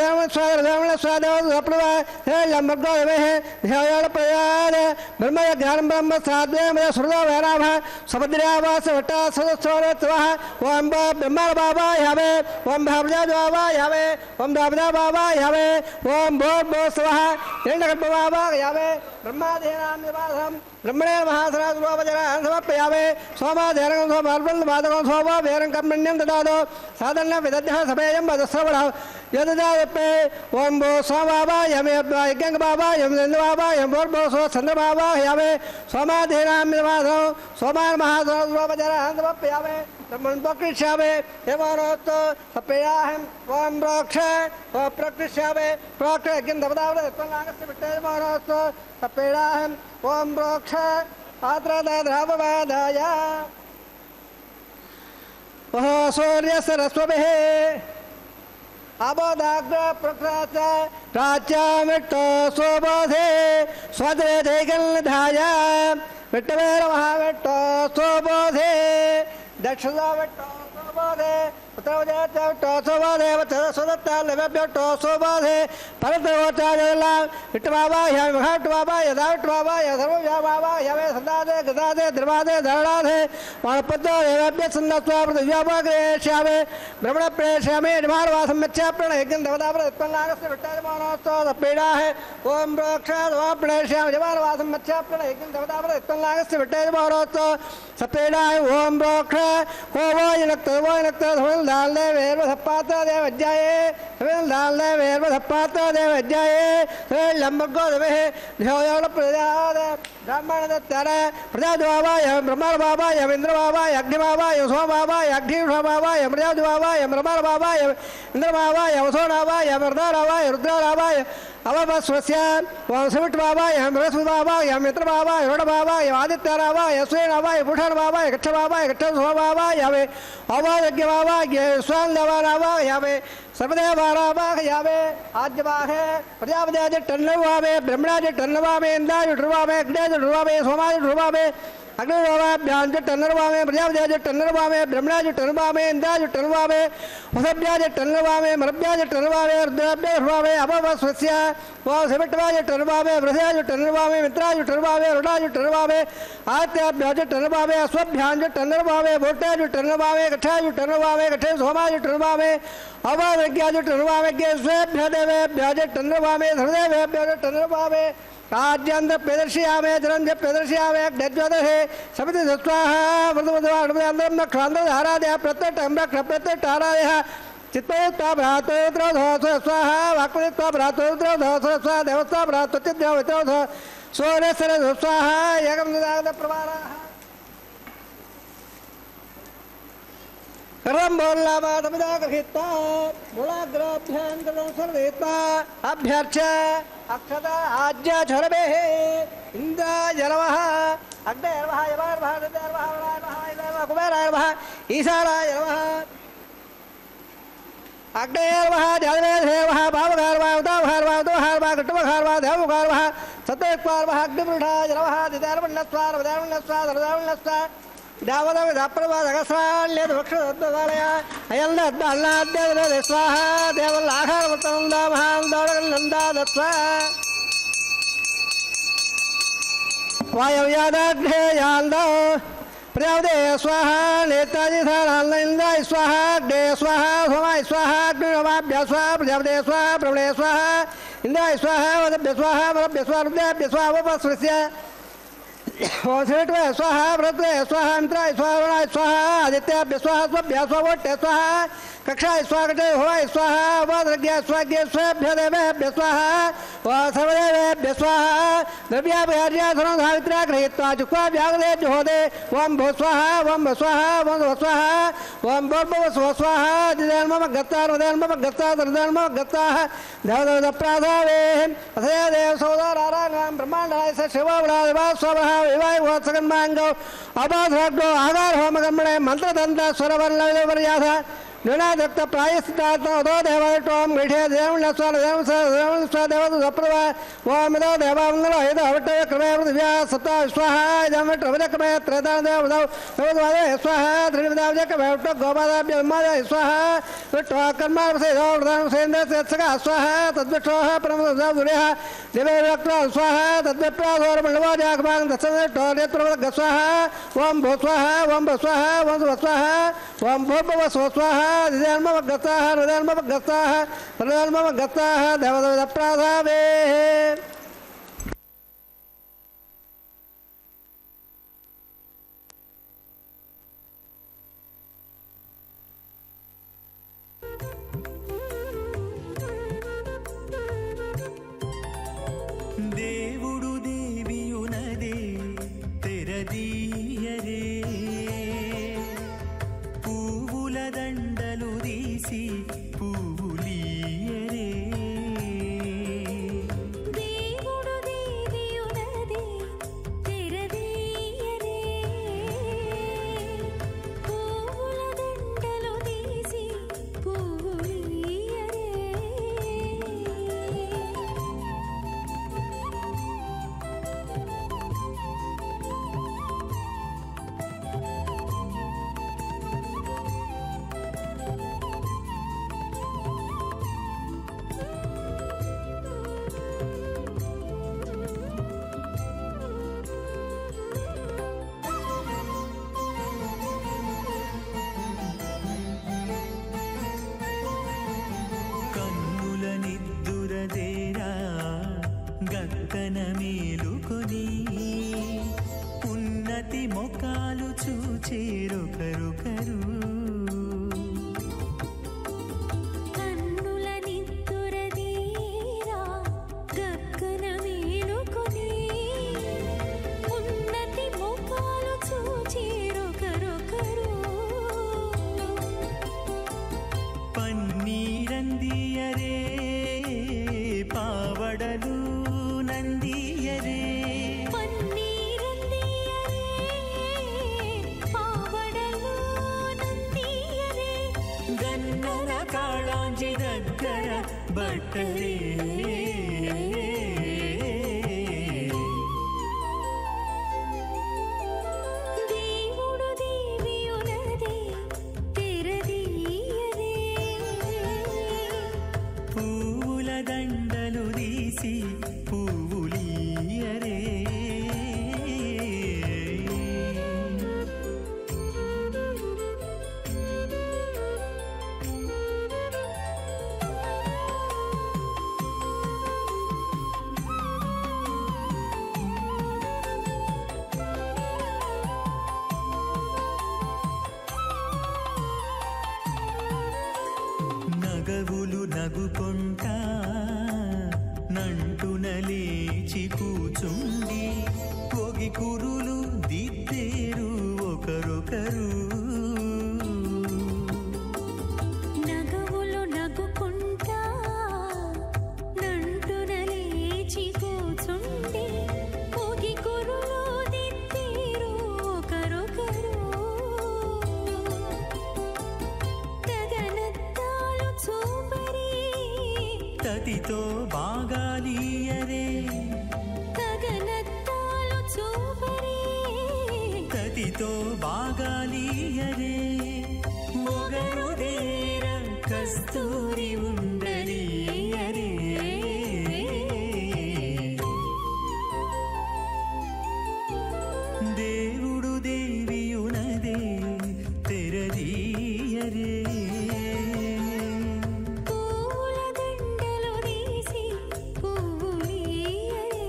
सप्लवा हे लंबर्गो देवे है ध्यायाल प्रयाद ब्रह्म ज्ञान ब्रह्म साध्वे मय सुरदा वैराभ समुद्रयावास वट्टा सदस्वरे तवः ओम ब्रह्मा बाबा यावे ओम भवजा बाबा यावे ओम भवजा बाबा यावे ओम भोर बोसवः हिरण्यगर्भ बाबा यावे ब्रह्मादेनाम निवासम ब्रह्मणे महासराज रूपजरान् समर्पयामि सोमाधेरं सोमार्पणमादकं सोमाभेरं कर्मण्यं ददातु साधनं विदध्यः समेयं वदस्रवणः यददायपे ओम भो सोमावायमे यज्ञं बाबायं नन्दबाबायं भोर्भो चन्द्रबाबायमे सोमाधेनां निवासं सोमान् महासराज रूपजरान् समर्पयामि ब्रह्मन् प्रकृष्यामि हेमानोत्त सप्रेयाहं ओम प्रोक्ष ओम प्रकृष्यामि प्रोक्ष यज्ञं दवदावद त्वनागस्य विट्टेमानोत्त सप्रेयाहं ओम प्रोक्ष आद्रदाद्राववादाय ओह सूर्यस्य रश्मिभिः अबोधाग्र प्रकृत प्राच्यामिट्टो सोबोधे स्वद्रे देगल्धाय विट्टवेर महाविट्टो सोबोधे दक्षिणा विट्टो सोबोधे उत्तरवदेवट्टो सोबोधे वत्सदत्ता लवेभ्यट्टो सोबोधे परतवोचाजला विट्टबाबाय महाविट्टबाबाय दाविट्टबाबाय सर्वव्याबाबाय वे सदादे गदादे द्रवादे धरणादे वाणपद्दो देवभ्य सन्नत्वा पृथिव्यापाग्रेष्यामि ब्रह्मण प्रेष्यामि निमारवासं मच्छाप्रण यज्ञं देवतापर उत्पन्नागस्य विट्टायमानोत्सव पीडा है ओम प्रोक्षाद ओम प्रेष्यामि निमारवासं मच्छाप्रण यज्ञं देवतापर उत्पन्नागस्य विट्टायमानोत्सव सपेडा है ओम प्रोक्ष होवो यनक्त धवल दालने वेर धप्पात देव अज्जाये धवल दालने वेर धप्पात देव अज्जाये धवल लंबगो देवे ध्योयाल प्रजाद ब्राह्मण दत्तर प्रजाद बाबाय ब्रह्मा बाबाय इंद्र बाबाय अग्नि बाबाय सोम बाबाय अग्नि बाबाय प्रजाद बाबाय ब्रह्मा बाबाय इंद्र बाबाय वसो बाबाय मर्दा बाबाय रुद्र बाबाय अवस्वस्य वंशविट बाबाय बृहस्पति बाबाय मित्र बाबाय रोड बाबाय आदित्य बाबाय अश्विन बाबाय भूषण बाबाय गच्छ सो बाबाय यावे अवयज्ञ बाबाय स्वान बाबाय यावे सर्वदेव बाबाय यावे आद्य बाहे प्रजापति टन्नवावे ब्रह्मणाज टन्नवावे इंद्राज ध्रुवावे अग्नेज ध्रुवावे सोमाज ध्रुवावे अग्निर्वाभ्याज टन्नर्वामे प्रजापतिज टन्नर्वामे ब्रह्मणाज टन्नवामे इंद्राज टन्नवामे वसभ्याज टन्नवामे मरभ्याज टन्नवामे रुद्राभ्य ध्रुवावे अवस्वस्य वासविट्टवाज टन्नवामे वृषाज टन्नवामे मित्राज टन्नवामे रुडाज टन्नवामे आदित्याभ्याज टन्नवामे अश्वभ्याज टन्नवामे भोट्याज टन्नवामे कक्षाज टन्नवामे कक्षे सोमाज टन्नवामे अवज्ञाज टन्नवामे स्वेभ्य देवेभ्याज टन्नवामे सर्वदेवेभ्याज टन्नवामे राज्यांध्र प्रदर्शयामे जलंज प्रदर्शयामे अग्निज्योतिषे समिति स्वाहा वृद्धवद्वाण्डमदं नक्षान्द्रधारादयः प्रत्यट्टारादयः चित्तोत्ता भ्रातोद्रधोष स्वाहा वाक्पतित्वा भ्रातोद्रधोष स्वाहा देवस्वा भ्रातोचिद्रवितोष सोरेश्वर स्वाहा एकं निदागत प्रवाराः कर्म बोलना तमिदागृहीत्वा मूलाग्राभ्यन्तरं सर्वयित्वा अभ्यर्च्य अक्षता आज्य झरभेः इन्द्राजनवः अग्नेर्वः यमार्वः हृदयर्वः वरुणार्वः इन्द्रर्वः कुबेरार्वः ईशानायर्वः अग्नेर्वः जलमेधेर्वः भावगार्वः उदावहार्वः उदोहार्वः कट्टुवहार्वः देवमुखार्वः सत्त्वक्वार्वः अग्निपुरुषाजनवः दिदार्वण्यस्वार्वदार्वण्यस्वा धरदार्वण्यस्वा दावदम दाप्रवादकस्वाल्यदक्षदत्तवालय अयल्लद्दल्लाद्यदे स्वाहा देवल्लाहारवतं दामहां दौडगन्नन्दादत्वा वायव्यादाग्ने याल्दो प्रजापते स्वाहा नेताजी सारान्दाय स्वाहा अग्ने स्वाहा सोमाय स्वाहा अग्निरवाभ्य स्वाहा प्रजापते स्वाहा ब्रह्मणे स्वाहा इंद्राय स्वाहा वदभ्य स्वाहा वरभ्य स्वाहा रुद्राभ्य स्वाहा वपस्वस्य वंशविट्वे स्वाहा भ्रत्वे स्वाहा मित्राय स्वाहा वरुणाय स्वाहा आदित्याभ्य स्वाहा स्वभ्य स्वोट्य स्वाहा कक्षाय स्वागते भवाय स्वाहा वाद्रज्ञा स्वाज्ञे स्वेभ्य देवेभ्य स्वाहा वा सर्वदेवेभ्य स्वाहा द्रव्यापहार्याधनं धावित्र्या गृहीत्वा चुक्वा व्यागदेभ्यो होदे वं भो स्वाहा वं भो स्वाहा वं भो स्वाहा वं भो स्वाहा दिदेन्मम गत्ताः देवदेवप्राधावे अथया देव सौदाराराणां ब्रह्माण्डाय स शिववडादिवा स्वभः विवाय वत्सकन्माङ्गौ अबाधराग्नो आधार होमकर्मणे मंत्रदन्त स्वरवर्णविपर्याध न्यूनादत्त प्रायश्चित्तात्मो देवटोम गृहे देवस्वादेवप्रभा ओमिदो देवामङ्गलो हितो हविट्टवे क्रमे पृथिव्या सप्ता स्वाहा इदमिट्रविदक्रमे त्रयदानदेवदौ नवद्वादे स्वाहा त्रिविदावजक्रमे विट्टो गोपादाभ्य उन्मादे स्वाहा विट्टो कर्मावसेदो वृदानसेन्द्रसेत्सका स्वाहा तद्विट्टोः परमदुर्यः दिवेविरक्तो स्वाहा तद्विप्राधोरमण्डवो जागमानं दत्सन्विट्टो नेत्रवदग्ग स्वाहा ओं भो स्वाहा ओं भो स्वाहा ओं भो स्वाहा ओं भूर्भुवः स्वाहा हृदयन्मवगताः देवदेवप्राधावे దేవుడు దేవియునదే తెరదీయరే పువ్వుల దండలు తీసి పువ్వులీయరే దేవుడు దేవియునదే తెరదీయరే పువ్వుల దండలు తీసి పువ్వులీయరే కన్నుల నిద్దురదేరా గక్కన మేలుకొని ఉన్నతి మొకాలు చూచేరొకరొకరు కన్నుల నిద్దురదీరా గగ్గన మేలుకొని ఉన్నతి ముఖాలు చూచేరొకరొకరు పన్నీరందియరే పావడలు నందియరే పన్నీరందియరే పావడలు నందియరే గన్నర కాళాంజి దగ్గర బట్టరే దేవుడు దేవియునదే తెరదీయరే పువ్వుల దండలు తీసి పువ్వులీయరే నగవులు నగుకొంటా నంటున లేచి కూచుండి పొగి కురులు దిద్దేరు ఒకరొకరు నగవులు నగుకుంటా నంటున లేచి కూచుండి పొగి కురులు దిద్దేరు ఒకరొకరు తగనత్తాలు చూపరి తతితో బాగాలీయరే తగనత్తాలు చూపరి తతితో బాగాలీయరే మొగరు దేర కస్తూరి ఉండలీయరే దేవుడు దేవియునదే తెరదీయరే పూల దండలు తీసి పువ్వులీయరే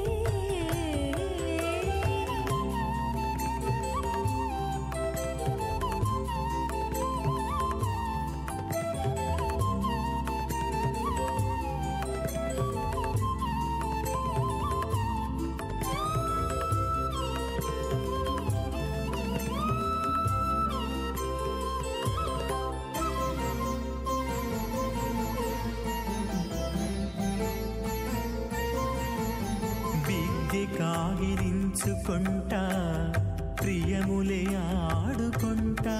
కౌగిలించుకుంటా ప్రియములే ఆడుకుంటా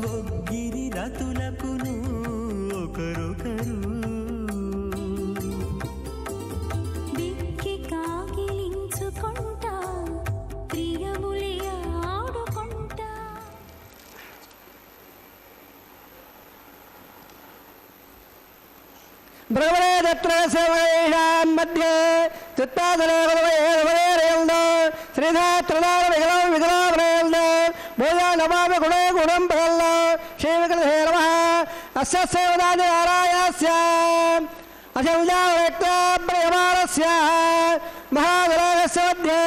ఒగ్గిరి రతులకును ఒకరొకరు దిక్కి కాగిలించుకుంటా ప్రియములే ఆడుకుంటా భ్రమణే తత్ర సేవయేషాం మధ్యే చిత్తాదనే వదవయేందో శ్రీధాత్రదాన విగలం విగలాభ్రేందో భూయా నమామి గుణే గుణం ప్రహల్లో శ్రీవికృతే నమః అస్య సేవదాని నారాయణస్య అశంజావ్యక్తప్రియమాణస్య మహావిరాగస్య మధ్యే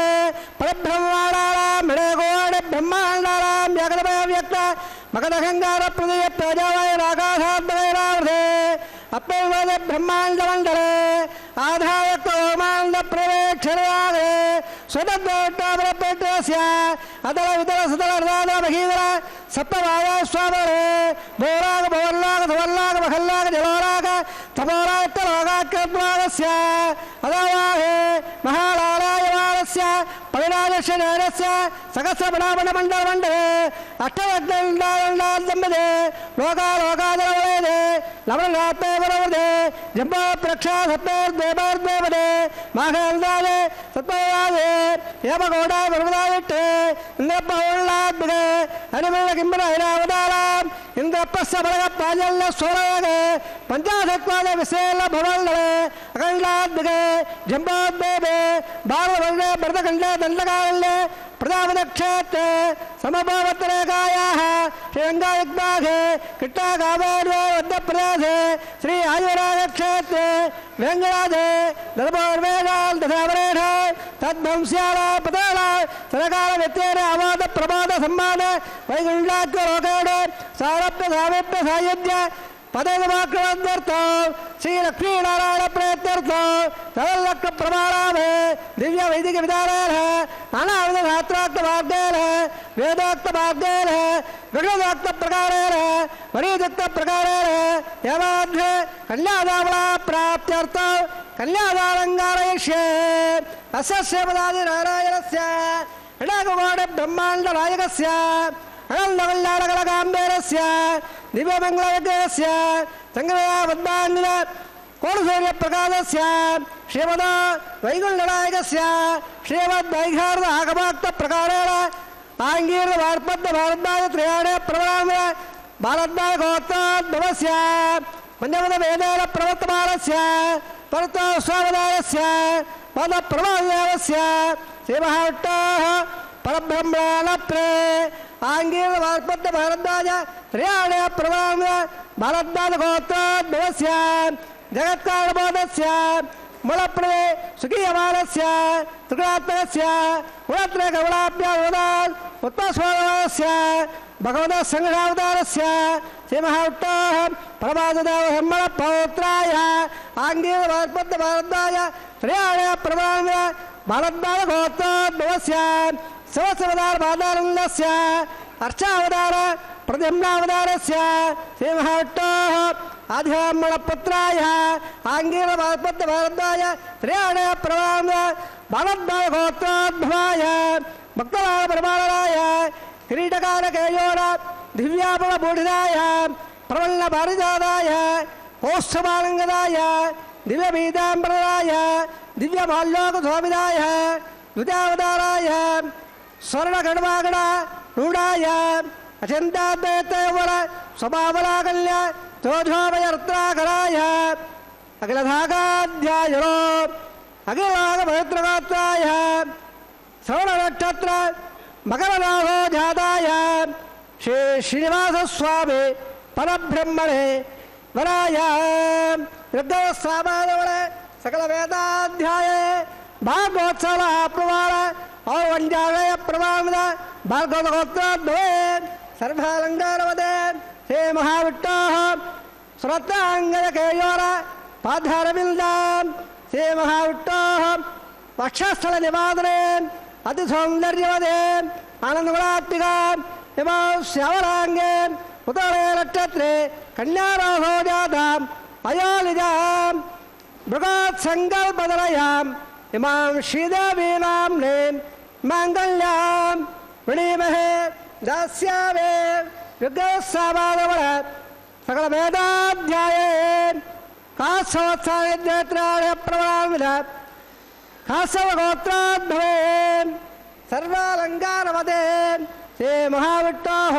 పరబ్రహ్మాణానాం హృదయగోణ బ్రహ్మాండానాం జగదమయ వ్యక్త మకరహంగార ప్రదేయ ప్రజావైరాకాశాద్వైరావృతే అప్రవేద బ్రహ్మాండమండలే ఆధారక్తోమాండ ప్రవేక్షణయాగే స్వతద్వేట్టాపరపేటస్య అతల వితల సుతల హృదాద మహీధర సప్తవాయ స్వామరే భోరాగ భవర్లాగ ధవర్లాగ మహల్లాగ జలోరాగ తపోరాయత్తలోగాక్రత్వాగస్య అదవాహే మహాలారాయమానస్య పవిరాజశనేరస్య సహస్రపణాపణమండలమండలే అష్టవగ్నండాదంబదే లోకాలోకాదలవలేదే లవణాత్మేవరవదే జంబో ప్రక్షాసత్మేర్దేవర్దేవదే మాఘల్దాదే సత్మయాదే ఏమగౌడా వరవదావిట్టే ఇంద్రపౌళ్ళాద్భుగే అనిమేల కింబర ఐరావదారాం ఇంద్రప్పస్య బలగ ప్రాజల్య సోరయాగే పంచాశత్వాద విశేల భవల్లే అఖండాద్భుగే జంబోద్భేదే భారవర్ణే భరతఖండే దండకాలే ప్రజాపదక్షేత్రే సమభావత్రేకాయాః శ్రీరంగాయుగ్మాఘే కిట్టాగావేర్వే మధ్యప్రదేశే శ్రీ ఆయురాజక్షేత్రే వెంగళాదే దళపౌర్వేదాల్ దశావరేఢ తద్వంశ్యాల పతేల సరకాల వ్యత్యేన అవాద ప్రమాద సమ్మాన వైగుండాఖ్య లోకేడ సారభ్య సామీప్య సాయుధ్య పదవిమాక్రమర్థం శ్రీ లక్ష్మీనారాయణ ప్రయత్నర్థం సవల్లక్ష ప్రమాణామే దివ్య వైదిక విధానాల నానావిధ శాస్త్రార్థ మార్గేణ వేదోక్త మార్గేణ విషదోక్త ప్రకారేణ వరీదుక్త ప్రకారేణ ఏమాధ్య కన్యాదామలా ప్రాప్త్యర్థం కన్యాదానంగారయిష్యే అస్య శ్రీమదాది నారాయణస్య ఇడాగోడ బ్రహ్మాండ నాయకస్య అగల్లవల్లాడగలగాంబేరస్య దివ్యమంగళవిగ్రహస్య సంగమయా పద్మాంగిల కోణసూర్య ప్రకాశస్య శ్రీమద వైగుంఠనాయకస్య శ్రీమద్వైఘారద ఆగమాక్త ప్రకారేణ ఆంగీర వార్పద్ద భారద్వాజ త్రయాణే ప్రవరామ భారద్వాజ గోత్రోద్భవస్య పంచమద వేదేన ప్రవర్తమానస్య పరతోస్వామదాయస్య పద ప్రమాదేవస్య శ్రీమహావిష్ణోః పరబ్రహ్మణ ప్రే ఆంగీర వార్పద్ద భారద్వాజ త్రయాణే ప్రవరామ భారద్వాజ గోత్రోద్భవస్య జగత్కారణబోధస్య మూలప్రే సుఖీయమానస్య త్రిగుణాత్మకస్య గుణత్రే గౌడాభ్యావదాన్ ఉత్పస్వాదస్య భగవత సంఘావతారస్య శ్రీమహావిష్ణోః పరమాదేవ బ్రహ్మణ పౌత్రాయ ఆంగీర వార్పద్ద భారద్వాజ త్రయాణే ప్రవరామ భారద్వాజ గోత్రోద్భవస్య శివసవతార బాధానందస్య అర్చావతార ప్రద్యుమ్నావతారస్య శ్రీమహావిష్ణోః ఆదిబ్రాహ్మణ పుత్రాయ ఆంగీర వార్పద్ద భారద్వాజ త్రయాణే ప్రవరామ భారద్వాజ గోత్రోద్భవాయ భక్తరాయ పరమాణాయ కిరీటకారకేయోర దివ్యాపమూఢిదాయ ప్రవల్ల పారిజాతాయ ఓష్ఠమాలంగదాయ దివ్యపీతాంబరాయ దివ్యమాల్లోకశోభిదాయ ద్వితీయావతారాయ స్వర్ణగణమాగణ రూఢాయ అచంతాద్వైతవర స్వభావలాకల్య తోజోభయర్త్రాకరాయ అఖిలధాగాధ్యాయో అఖిలాగపవిత్రగాత్రాయ శ్రవణ నక్షత్ర మకరనాథో జాతాయ శ్రీ శ్రీనివాసస్వామి పరబ్రహ్మణే వరాయ రుద్రస్వామాదవర సకల వేదాధ్యాయ భాగవత్సవ ప్రమాణ ఔవంజాగయ ప్రమాణ భాగవతగోత్రోద్భవే సర్వాలంకారవదే శ్రీ మహావిష్ణోః శ్రోత్రాంగయకేయోర పాదారవిందాం శ్రీ మహావిష్ణోః వక్షస్థల నివాదనే అతి సౌందర్యవదే ఆనందగుణాత్మికా ఇమౌ శ్యామలాంగే ఉదరే నక్షత్రే కన్యారాహో జాతాం అయోలిజాం మృగాత్ సంకల్పదరయాం इमां श्रीदेवीनाम्ने माङ्गल्यां वृणीमहे दास्यामे विग्रहस्वामानवः सकलवेदाध्याये कात्सवत्सायद्यत्राणि प्रवणामिधा कात्सवगोत्राद्भवे सर्वालङ्कारवदे श्री महाविट्टोः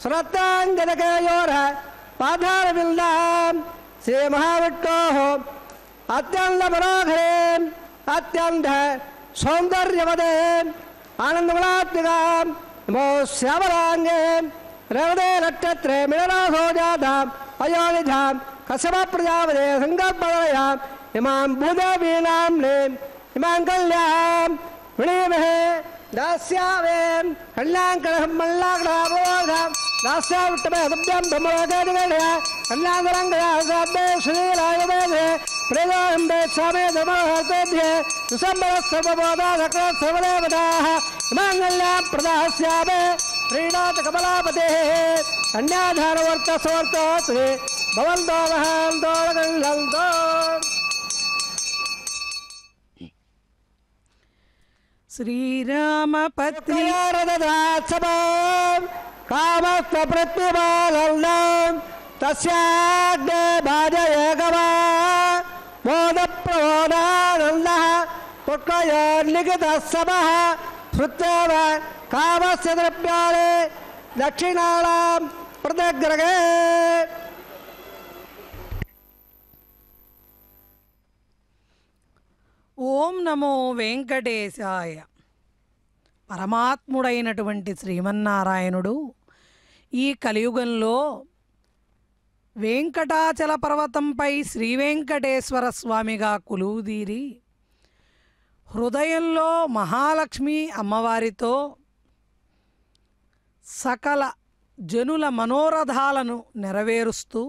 सुरत्नाङ्गदकेयोरः पाधारविल्लां श्री महाविट्टोः अत्यन्तमनोहरे अत्यन्त सौन्दर्यवदे आनन्दगुणात्मिकां नमो श्यामलाङ्गे रेवदे नक्षत्रे मिलनाथो जाताम् अयोनिधां कश्यपप्रजापते सङ्कल्पदयाम् इमां भूदेवीनाम्ने इमां कल्यां वृणीमहे दास्यामे कल्याङ्करं मल्लाकरामोघं दास्याविट्टमे तुभ्यं ब्रह्मलोकेदिगणया कल्याङ्करङ्गया साब्दे श्रीरायवेदे प्रेदाम्बे स्वामे धर्महर्तेभ्ये सुसम्बरस्सर्वबोधा सकलसर्वदेवताः इमाङ्गल्यां प्रदास्यामे श्रीनाथकमलापतेः कन्याधारवर्तसवर्तोत्रे भवन्तो वहन्तो गृह्णन्तो श्रीरामपत्न्यारददात्सभां कामस्तपृत्तिबालल्लां तस्याग्ने भाजयगवा मोदप्रमोदानन्दः पुष्कयोर्लिखितः समः श्रुत्वेव कामस्य द्रव्याणि दक्षिणानां प्रतिग्रहे ఓం నమో వెంకటేశాయ. పరమాత్ముడైనటువంటి శ్రీమన్నారాయణుడు ఈ కలియుగంలో వెంకటాచల పర్వతంపై శ్రీ వెంకటేశ్వర స్వామిగా కొలువుదీరి హృదయంలో మహాలక్ష్మి అమ్మవారితో సకల జనుల మనోరథాలను నెరవేరుస్తూ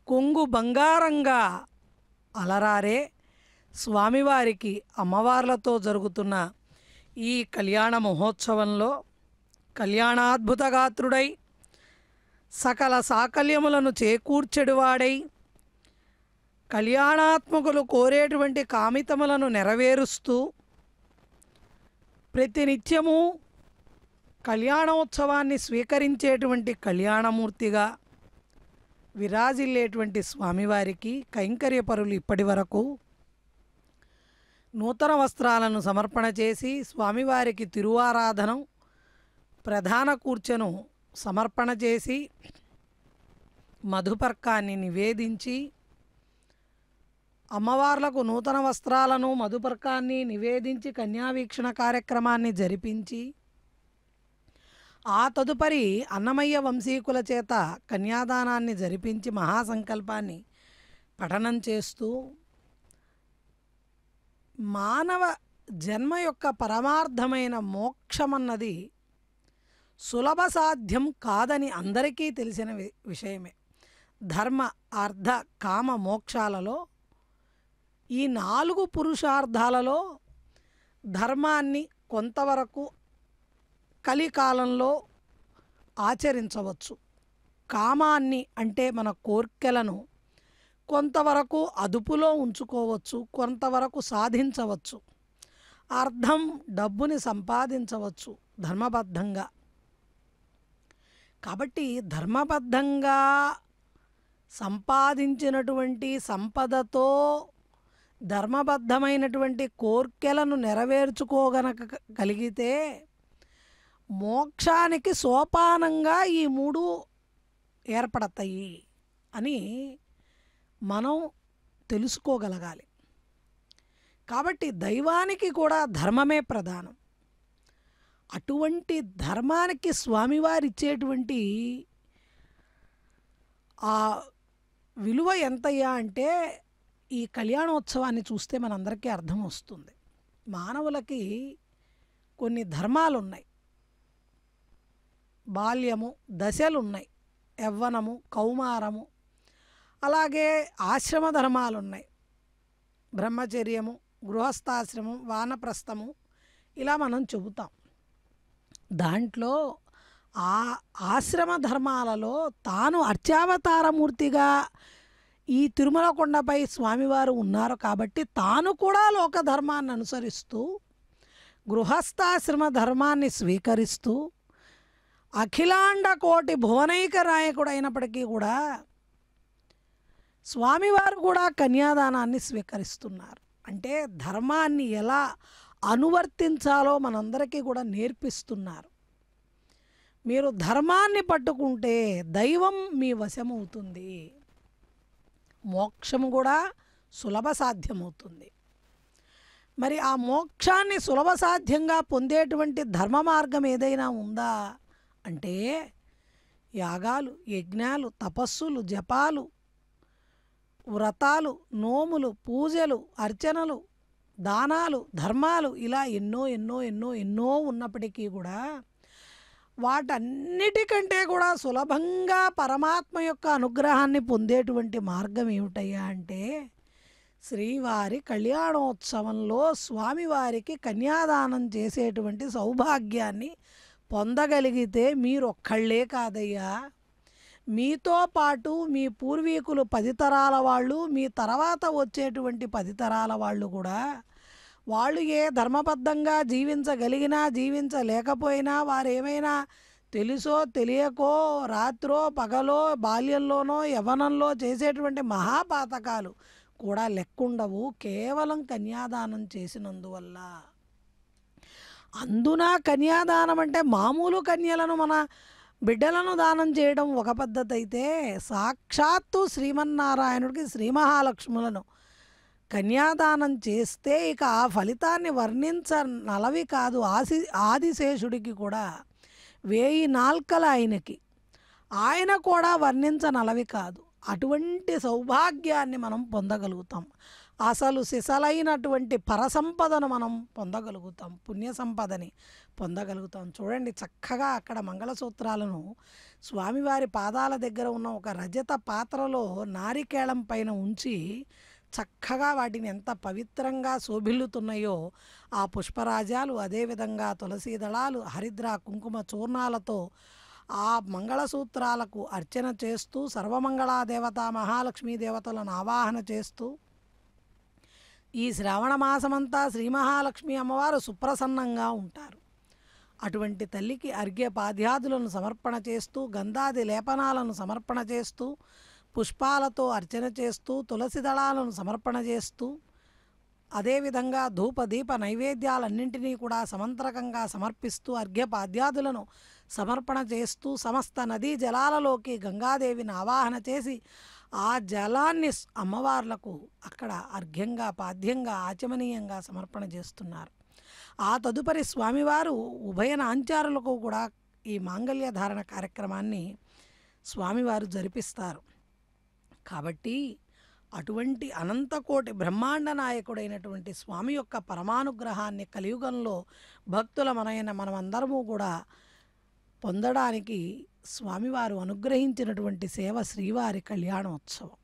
కొంగు బంగారంగా అలరారే స్వామివారికి అమ్మవార్లతో జరుగుతున్న ఈ కళ్యాణ మహోత్సవంలో కళ్యాణాద్భుతగాత్రుడై సకల సాకల్యములను చేకూర్చెడువాడై కళ్యాణాత్మకులు కోరేటువంటి కామితములను నెరవేరుస్తూ ప్రతినిత్యము కళ్యాణోత్సవాన్ని స్వీకరించేటువంటి కళ్యాణమూర్తిగా విరాజిల్లేటువంటి స్వామివారికి కైంకర్యపరులు ఇప్పటి వరకు నూతన వస్త్రాలను సమర్పణ చేసి స్వామివారికి తిరువారాధనం ప్రధాన కూర్చెను సమర్పణ చేసి మధుపర్కాన్ని నివేదించి అమ్మవార్లకు నూతన వస్త్రాలను మధుపర్కాన్ని నివేదించి కన్యావీక్షణ కార్యక్రమాన్ని జరిపించి ఆ తదుపరి అన్నమయ్య వంశీకుల చేత కన్యాదానాన్ని జరిపించి మహాసంకల్పాన్ని పఠనం చేస్తూ మానవ జన్మ యొక్క పరమార్థమైన మోక్షమన్నది సులభ సాధ్యం కాదని అందరికీ తెలిసిన విషయమే. ధర్మ అర్థ కామ మోక్షాలలో ఈ 4 పురుషార్థాలలో ధర్మాన్ని కొంతవరకు కలికాలంలో ఆచరించవచ్చు. కామాన్ని అంటే మన కోర్కెలను కొంతవరకు అదుపులో ఉంచుకోవచ్చు, కొంతవరకు సాధించవచ్చు. అర్థం డబ్బుని సంపాదించవచ్చు ధర్మబద్ధంగా. కాబట్టి ధర్మబద్ధంగా సంపాదించినటువంటి సంపదతో ధర్మబద్ధమైనటువంటి కోర్కెలను నెరవేర్చుకోగనక కలిగితే మోక్షానికి సోపానంగా ఈ 3 ఏర్పడతాయి అని మనం తెలుసుకోగలగాలి. కాబట్టి దైవానికి కూడా ధర్మమే ప్రధానం. అటువంటి ధర్మానికి స్వామివారు ఇచ్చేటువంటి ఆ విలువ ఎంతయ్యా అంటే ఈ కళ్యాణోత్సవాన్ని చూస్తే మనందరికీ అర్థం వస్తుంది. మానవులకి కొన్ని ధర్మాలు ఉన్నాయి, బాల్యము దశలున్నాయి, యవ్వనము కౌమారము, అలాగే ఆశ్రమ ధర్మాలున్నాయి, బ్రహ్మచర్యము గృహస్థాశ్రమం వానప్రస్థము ఇలా మనం చెబుతాం. దాంట్లో ఆ ఆశ్రమ ధర్మాలలో తాను అర్చావతారమూర్తిగా ఈ తిరుమల కొండపై స్వామివారు ఉన్నారు కాబట్టి తాను కూడా లోక ధర్మాన్ని అనుసరిస్తూ గృహస్థాశ్రమ ధర్మాన్ని స్వీకరిస్తూ అఖిలాండ కోటి భువనైక నాయకుడు అయినప్పటికీ కూడా స్వామివారు కూడా కన్యాదానాన్ని స్వీకరిస్తున్నారు. అంటే ధర్మాన్ని ఎలా అనువర్తించాలో మనందరికీ కూడా నేర్పిస్తున్నారు. మీరు ధర్మాన్ని పట్టుకుంటే దైవం మీ వశమవుతుంది, మోక్షము కూడా సులభ సాధ్యమవుతుంది. మరి ఆ మోక్షాన్ని సులభ సాధ్యంగా పొందేటువంటి ధర్మ మార్గం ఏదైనా ఉందా అంటే యాగాలు, యజ్ఞాలు, తపస్సులు, జపాలు, వ్రతాలు, నోములు, పూజలు, అర్చనలు, దానాలు, ధర్మాలు ఇలా ఎన్నో ఎన్నో ఎన్నో ఎన్నో ఉన్నప్పటికీ కూడా వాటన్నిటికంటే కూడా సులభంగా పరమాత్మ యొక్క అనుగ్రహాన్ని పొందేటువంటి మార్గం ఏమిటయ్యా అంటే శ్రీవారి కళ్యాణోత్సవంలో స్వామివారికి కన్యాదానం చేసేటువంటి సౌభాగ్యాన్ని పొందగలిగితే మీరొక్కళ్ళే కాదయ్యా, మీతో పాటు మీ పూర్వీకులు 10 తరాల వాళ్ళు, మీ తర్వాత వచ్చేటువంటి 10 తరాల వాళ్ళు కూడా వాళ్ళు ఏ ధర్మబద్ధంగా జీవించగలిగినా జీవించలేకపోయినా వారు ఏమైనా తెలుసో తెలియకో రాత్రో పగలో బాల్యంలోనో యవ్వనంలో చేసేటువంటి మహాపాతకాలు కూడా లెక్కుండవు కేవలం కన్యాదానం చేసినందువల్ల. అందున కన్యాదానం అంటే మామూలు కన్యలను మన బిడ్డలను దానం చేయడం ఒక పద్ధతి అయితే సాక్షాత్తు శ్రీమన్నారాయణుడికి శ్రీ మహాలక్ష్ములను కన్యాదానం చేస్తే ఇక ఆ ఫలితాన్ని వర్ణించనలవి కాదు. ఆదిశేషుడికి కూడా 1000 నాల్కల ఆయనకి, ఆయన కూడా వర్ణించనలవి కాదు. అటువంటి సౌభాగ్యాన్ని మనం పొందగలుగుతాం. అసలు సిసలైనటువంటి పరసంపదను మనం పొందగలుగుతాం, పుణ్య సంపదని పొందగలుగుతాం. చూడండి చక్కగా అక్కడ మంగళసూత్రాలను స్వామివారి పాదాల దగ్గర ఉన్న ఒక రజత పాత్రలో నారికేళం పైన ఉంచి చక్కగా వాటిని ఎంత పవిత్రంగా శోభిల్లుతున్నాయో ఆ పుష్పరాజాలు, అదేవిధంగా తులసీ దళాలు, హరిద్ర కుంకుమ చూర్ణాలతో ఆ మంగళసూత్రాలకు అర్చన చేస్తూ సర్వమంగళాదేవత మహాలక్ష్మీ దేవతలను ఆవాహన చేస్తూ ఈ శ్రావణ మాసమంతా శ్రీ మహాలక్ష్మి అమ్మవారు సుప్రసన్నంగా ఉంటారు. అటువంటి తల్లికి అర్ఘ్యపాద్యాదులను సమర్పణ చేస్తూ గంధాది లేపనాలను సమర్పణ చేస్తూ పుష్పాలతో అర్చన చేస్తూ తులసి దళాలను సమర్పణ చేస్తూ అదేవిధంగా ధూపదీప నైవేద్యాలన్నింటినీ కూడా సమంత్రకంగా సమర్పిస్తూ అర్ఘ్యపాద్యాదులను సమర్పణ చేస్తూ సమస్త నదీ జలాలలోకి గంగాదేవిని ఆవాహన చేసి ఆ జలాన్ని అమ్మవార్లకు అక్కడ అర్ఘ్యంగా పాద్యంగా ఆచమనీయంగా సమర్పణ చేస్తున్నారు. ఆ తదుపరి స్వామివారు ఉభయ నాంచారులకు కూడా ఈ మాంగళ్య ధారణ కార్యక్రమాన్ని స్వామివారు జరిపిస్తారు. కాబట్టి అటువంటి అనంతకోటి బ్రహ్మాండ నాయకుడైనటువంటి స్వామి యొక్క పరమానుగ్రహాన్ని కలియుగంలో మనమందరము కూడా పొందడానికి స్వామివారు అనుగ్రహించినటువంటి సేవ శ్రీవారి కళ్యాణోత్సవం.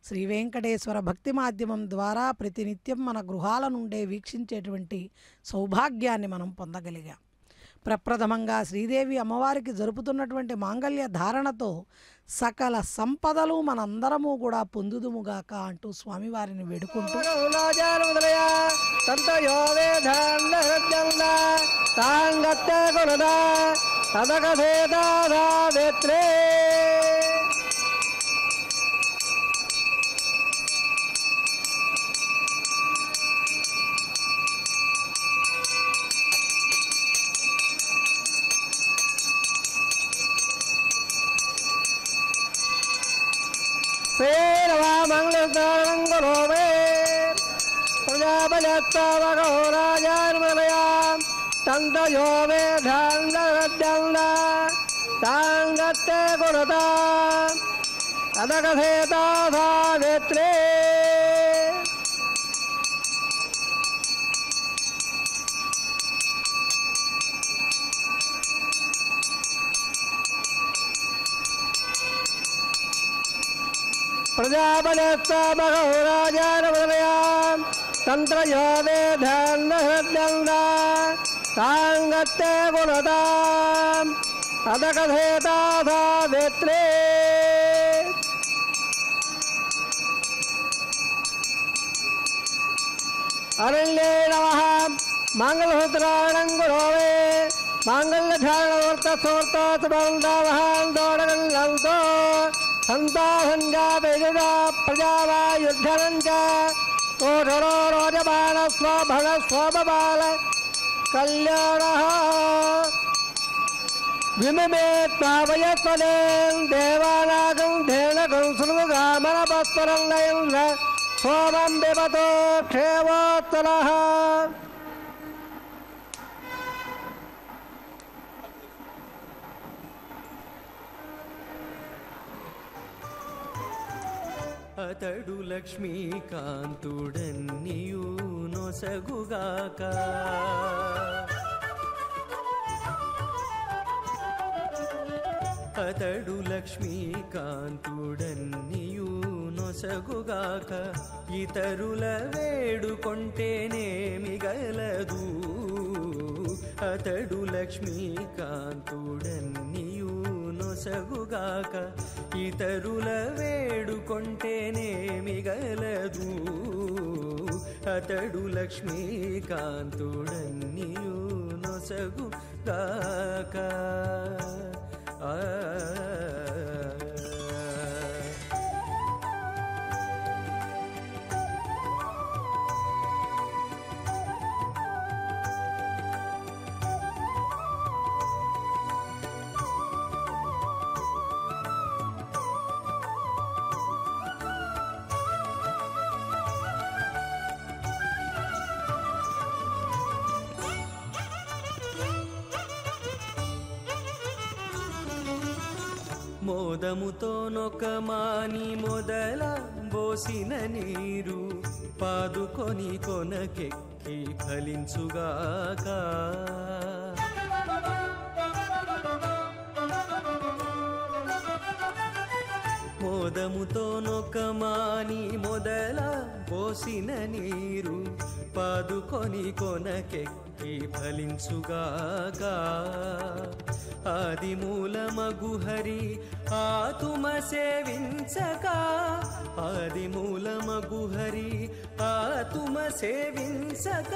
శ్రీ వెంకటేశ్వర భక్తి మాధ్యమం ద్వారా ప్రతినిత్యం మన గృహాల నుండే వీక్షించేటువంటి సౌభాగ్యాన్ని మనం పొందగలిగాం. ప్రప్రథమంగా శ్రీదేవి అమ్మవారికి జరుపుతున్నటువంటి మాంగళ్య ధారణతో సకల సంపదలు మనందరము కూడా పొందుదుముగాక అంటూ స్వామివారిని వేడుకుంటూ తంతయో వేదాంగద్యంద తాంగత్తే గుణదా తదగసేతా సావిత్రే ప్రజాపతిస్త బహురాజానమలయాం తంత్రయో వేదాంగద్యంద తాంగత్తే గుణదాం తదగసేతా సావిత్రే अरण्ये नमः मंगलसूत्राणं गुरोवे मांगल्यधारणवर्तसोर्तात्मन्दावहान्दोडगल्लौतो सन्तासञ्जा वेजुडा प्रजावायुद्धनं च कोठरो रोजबालस्वभगस्वबबाल कल्याणः विमिमे त्वावयत्वदें देवानागं धेनगं श्रुतगामनपस्परं लयं सोमं बिबतो क्षेमोत्तरः అతడు లక్ష్మీకాంతుడన్నియు నొసగుగాక అతడు లక్ష్మీకాంతుడన్నియు నొసగుగాక ఇతరుల వేడుకొంటేనేమి గలదు అతడు లక్ష్మీకాంతుడన్నియు నొసగుగాక ఇతరుల వేడుకొంటేనేమి గలదు అతడు లక్ష్మీకాంతుడన్నియు నొసగుగాక మోదముతో నొకమాని మొదల బోసిన నీరు పాదుకొని కొనకెక్కి ఫలించుగాక మోదముతో నొకమాని మొదల పోసిన నీరు పాదుకొని కొనకెక్కి ఫలించుగాక ఆది మూలమగు హరి ఆతుమ సేవించక ఆది మూలమగు హరి ఆతుమ సేవించక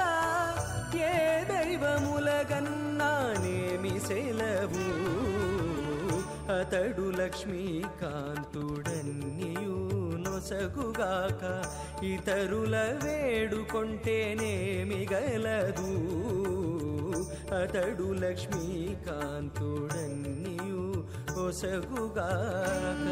ఏ దైవములగన్నానేమి సెలవు అతడు లక్ష్మీకాంతుడన్నియు నొసగుగాక ఇతరుల వేడుకొంటేనేమి గలదు అతడు లక్ష్మీకాంతుడన్నియు నొసగుగాక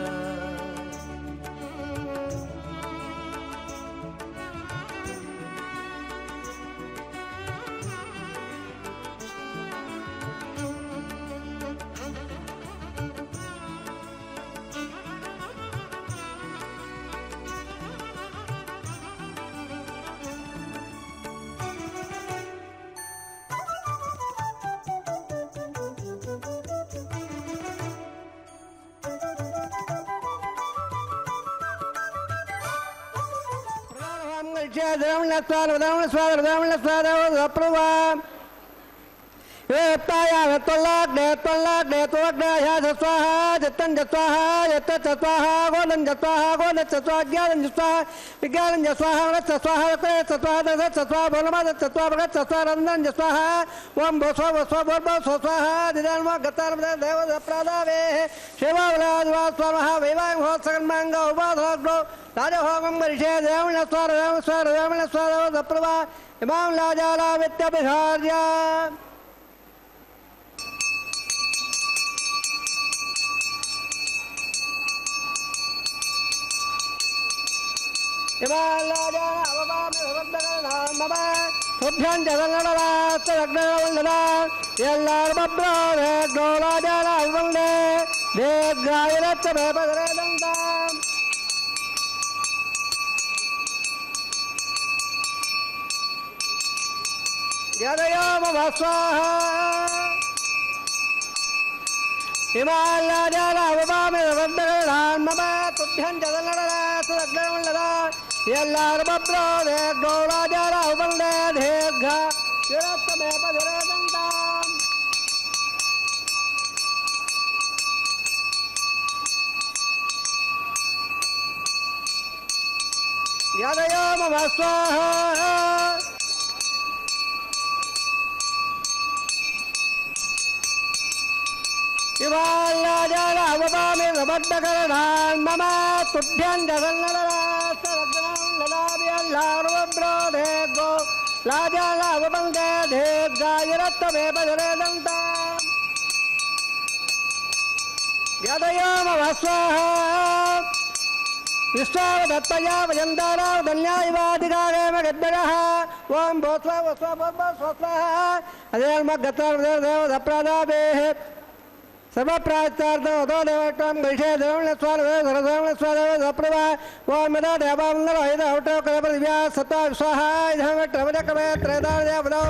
राजभोगं परिषे देवण स्वार प्रभा इमां लाजाला विद्याभिहार्य इमां लाजाला अववामे भवद्दगना मम तुभ्यं जगन्नडरास्तरग्नवल्लना यल्लार बब्रोरे डोलाजाला अववल्ले देग्गायरच्च भेपदरेदन्ताम् यदयाम स्वाहा हिमालयाला अववामे भवद्दगनान् मम तुभ्यं जगन्नडरास्तरग्नवल्लना यल्लार बब्रोरे डोलाजाला अववल्ले देग्गायरच्च भेपदरेदन्ताम् यदयाम स्वाहा ఇవాళామి సమర్థకరణాన్ మమ తుభ్యం జగన్నరాస్తరగ్నాంగలాభ్యల్లారుబ్రోధేగో లాజాలావపంగే ధేర్గాయరత్వమేపజరేదంత యదయోమవస్వాహ విశ్వావదత్తయా వయంతారావధన్యాయవాదిగారేమ గద్భరః ఓం భూత్వా వస్వ భూత్వా స్వస్వః అదేర్మగత్వాదేవదప్రాదాభేః సర్వప్రాయత్తార్థం అదో దేవత్వం గైషే దేవస్వాదేవస్వాదేవప్రభా ఓం యదా దేవాందర ఐద ఔటో కలప దివ్యా సత్తా స్వాహ ఇదమట్రవజకమే త్రేదాదేవదో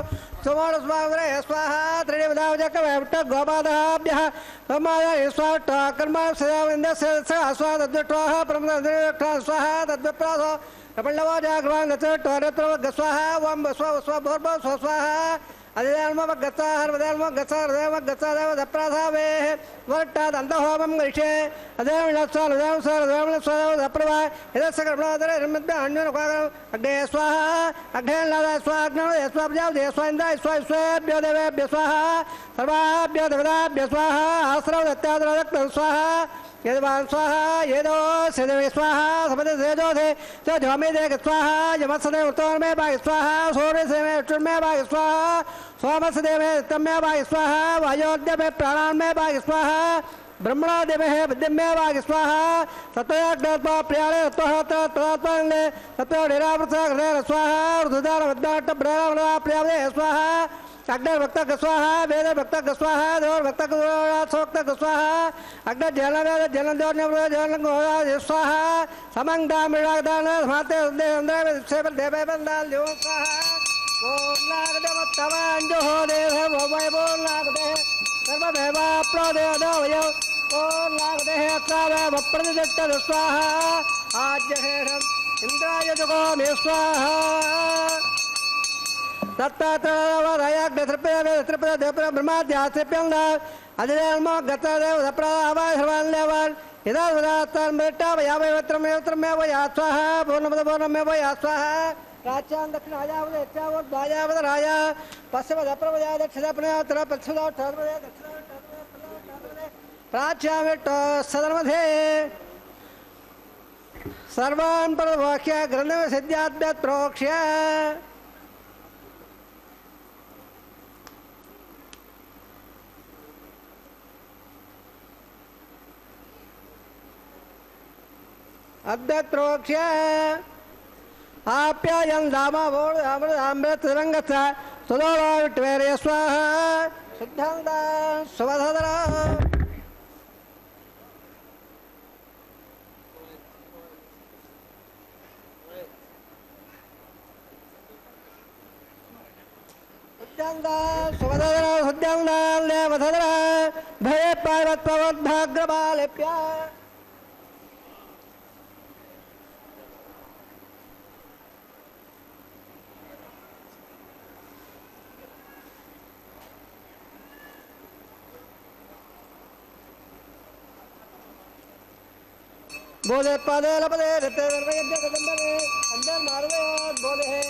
సుమార స్వాహరే స్వాహ త్రివిధావజకవేట గోపాదాభ్యః సమాయ స్వాహ కర్మ సదావింద స్వాహ ప్రమద స్వాహ తద్విప్రాసో కపల్లవో జాగ్రవాన్ నచోరత్ర స్వాహ ఓం స్వ స్వ భూర్భ స్వాహ అదేమగత్సాదేవగత్సాదేవదప్రాధావే వట్టాదంతహోమం గరిషే అదేమప్రభా యదస్సకర్మణోదరే అన్యోనకాగం అగ్నే స్వాహ అగ్నేలాద స్వాగ్నో యస్వాబ్జావదే స్వాయింద్ర స్వేభ్యో దేవేభ్య స్వాహ సర్వాభ్యో దేవతాభ్య స్వాహ ఆశ్రవదత్యాదరదక్త స్వాహ यजमान स्वाहा येदो सदेव स्वाहा समदे सेजोधे तो झमे दे स्वाहा यमसदे उत्तर में भाग स्वाहा सूर्य से में उत्तर में भाग स्वाहा सोमसदे में तम में भाग स्वाहा वायोद्य में प्राणान में भाग स्वाहा ब्रह्मणादि में विद्य में भाग स्वाहा सत्याग्रत्वा प्रियाले तत्त्वात्मने तत्त्व निरावृत स्वाहा रुद्र विद्याट ब्रह्मणा प्रियाले स्वाहा अग्नि भक्त स्वाहा वेद भक्त स्वाहा देव भक्त सोक्त स्वाहा अग्नि जल जल जल स्वाहा समंग मृगादान माते देवे बंदाल स्वाहा ओम नागदेवत्तवांजो देव भवय बोल नागदे सर्वदेवा प्रदेवय ओम नागदे अत्राव प्रतिदत्त स्वाहा आज्यहेरम इंद्राय जुगो मे स्वाहा ब्रह्माद्याप्यंग अदिम गतदेव यदा यावत्रमेव या स्वाह पूर्णपद पूर्णमेव या स्वाह प्राच्यां दक्षिणायावद्वायावदराय पश्चिमदप्रवया दक्षिणप्रयात्र पश्चिमोत्तरप्रया प्राच्यामिट्टो सदर्मध्ये सर्वान् परमवाक्य ग्रन्थः सिद्ध्याद्भ्यत् प्रोक्ष्य अद्यत्रोक्ष्य आप्यायं दामा बोल अमृत रंगस्य सुदोलो विट्वेर्य स्वाहा शुद्धंद सुवधरा शुद्धंद सुवधरा शुद्धंद लेवधरा भय पार्वत्वोद्भाग्रबालेप्या बोले पदे लपदे रते वर्वयज्ञ कदंबरे अंदर मारवे बोले है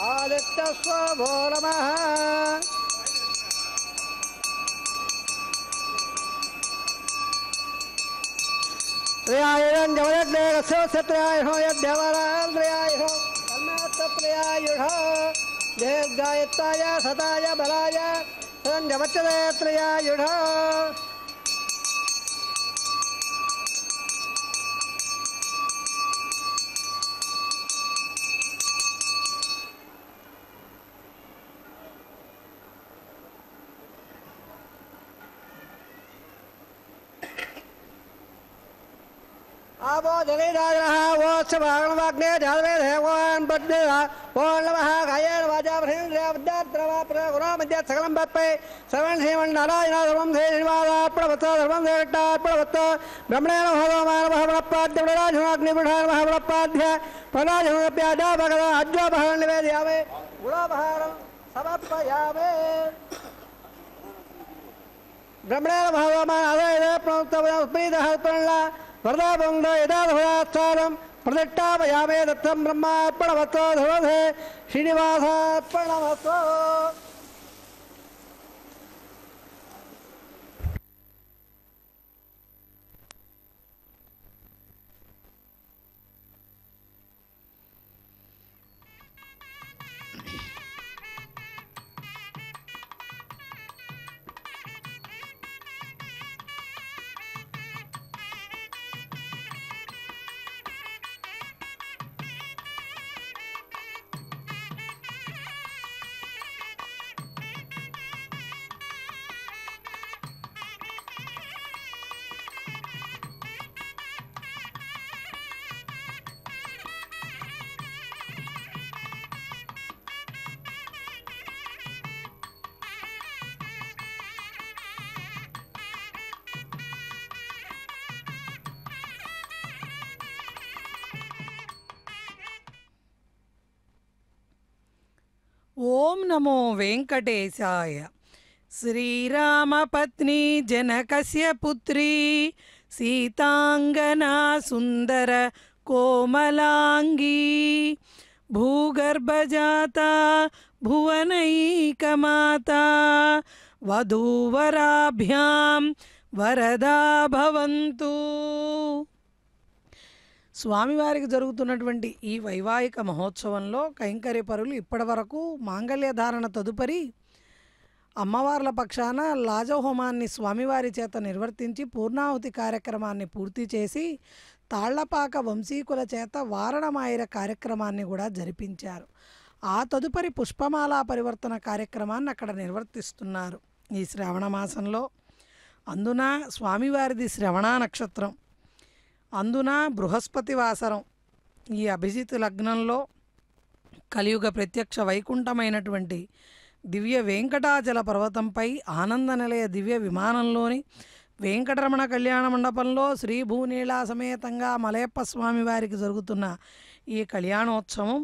आदित्य स्वभो नमः त्रयायण जवयज्ञ रसो त्रयायण यद्यवरान त्रयायण तन्मत त्रयायण देवगायताय सदाय बलाय संजवच्चदे त्रयायण आबो जलेदारः वो सभागणवाग्ने जालवेद है वो अनबद्धः वो नमः गायेन वाजा भ्रेन्द्र विद्यात्रवा प्रगुणामध्य सकलं बत्पे सर्वं श्रीमन् नारायण सर्वं श्री श्रीनिवासा प्रणवत सर्वं श्री घट्टा प्रणवत ब्रह्मणेन भगवान् महाप्राद्य प्रराजनाग्नि प्रधान महाप्राद्य प्रराजनप्यादा भगवा अज्वा बहन निवेदयामे गुणाबहारं समर्पयामे ब्रह्मणेन भगवान् आदय प्रणवत स्मृतः प्रणला वरदा बंधो यदा धराचारम प्रतिष्ठापयामे दत्तं ब्रह्मार्पणमतो धरोधे श्रीनिवासार्पणमतो ఓం నమో వెంకటేశాయ. శ్రీరామపత్ని జనకస్య పుత్రీ సీతాంగనా సుందర కోమలాంగీ భూగర్భజాత భువనైకమాత వధూవరాభ్యాం వరదా భవంతు. స్వామివారికి జరుగుతున్నటువంటి ఈ వైవాహిక మహోత్సవంలో కైంకర్యపరులు ఇప్పటివరకు మాంగళ్యధారణ తదుపరి అమ్మవార్ల పక్షాన లాజహోమాన్ని స్వామివారి చేత నిర్వర్తించి పూర్ణాహుతి కార్యక్రమాన్ని పూర్తి చేసి తాళ్లపాక వంశీకుల చేత వారణమాయిర కార్యక్రమాన్ని కూడా జరిపించారు. ఆ తదుపరి పుష్పమాలా పరివర్తన కార్యక్రమాన్ని అక్కడ నిర్వర్తిస్తున్నారు ఈ శ్రవణ మాసంలో. అందున స్వామివారిది శ్రవణ నక్షత్రం, అందున బృహస్పతి వాసరం. ఈ అభిజిత్ లగ్నంలో కలియుగ ప్రత్యక్ష వైకుంఠమైనటువంటి దివ్య వెంకటాచల పర్వతంపై ఆనంద నిలయ దివ్య విమానంలోని వెంకటరమణ కళ్యాణ మండపంలో శ్రీ భూనీళా సమేతంగా మలయప్ప స్వామి వారికి జరుగుతున్న ఈ కళ్యాణోత్సవం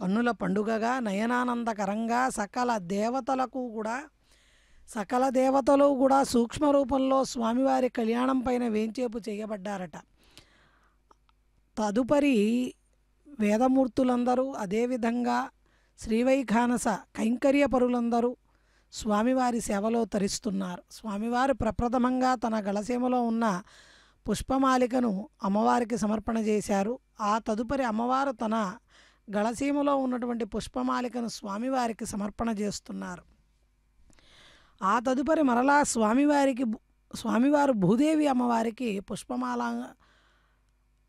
కన్నుల పండుగగా నయనానందకరంగా సకల దేవతలు కూడా సూక్ష్మ రూపంలో స్వామివారి కళ్యాణం పైన వేంచేపు చేయబడ్డారట. తదుపరి వేదమూర్తులందరూ అదేవిధంగా శ్రీవైఖానస కైంకర్య పరులందరూ స్వామివారి సేవలో తరిస్తున్నారు. స్వామివారు ప్రప్రథమంగా తన గళసీమలో ఉన్న పుష్పమాలికను అమ్మవారికి సమర్పణ చేశారు. ఆ తదుపరి అమ్మవారు తన గళసీమలో ఉన్నటువంటి పుష్పమాలికను స్వామివారికి సమర్పణ చేస్తున్నారు. ఆ తదుపరి మరలా స్వామివారు భూదేవి అమ్మవారికి పుష్పమాల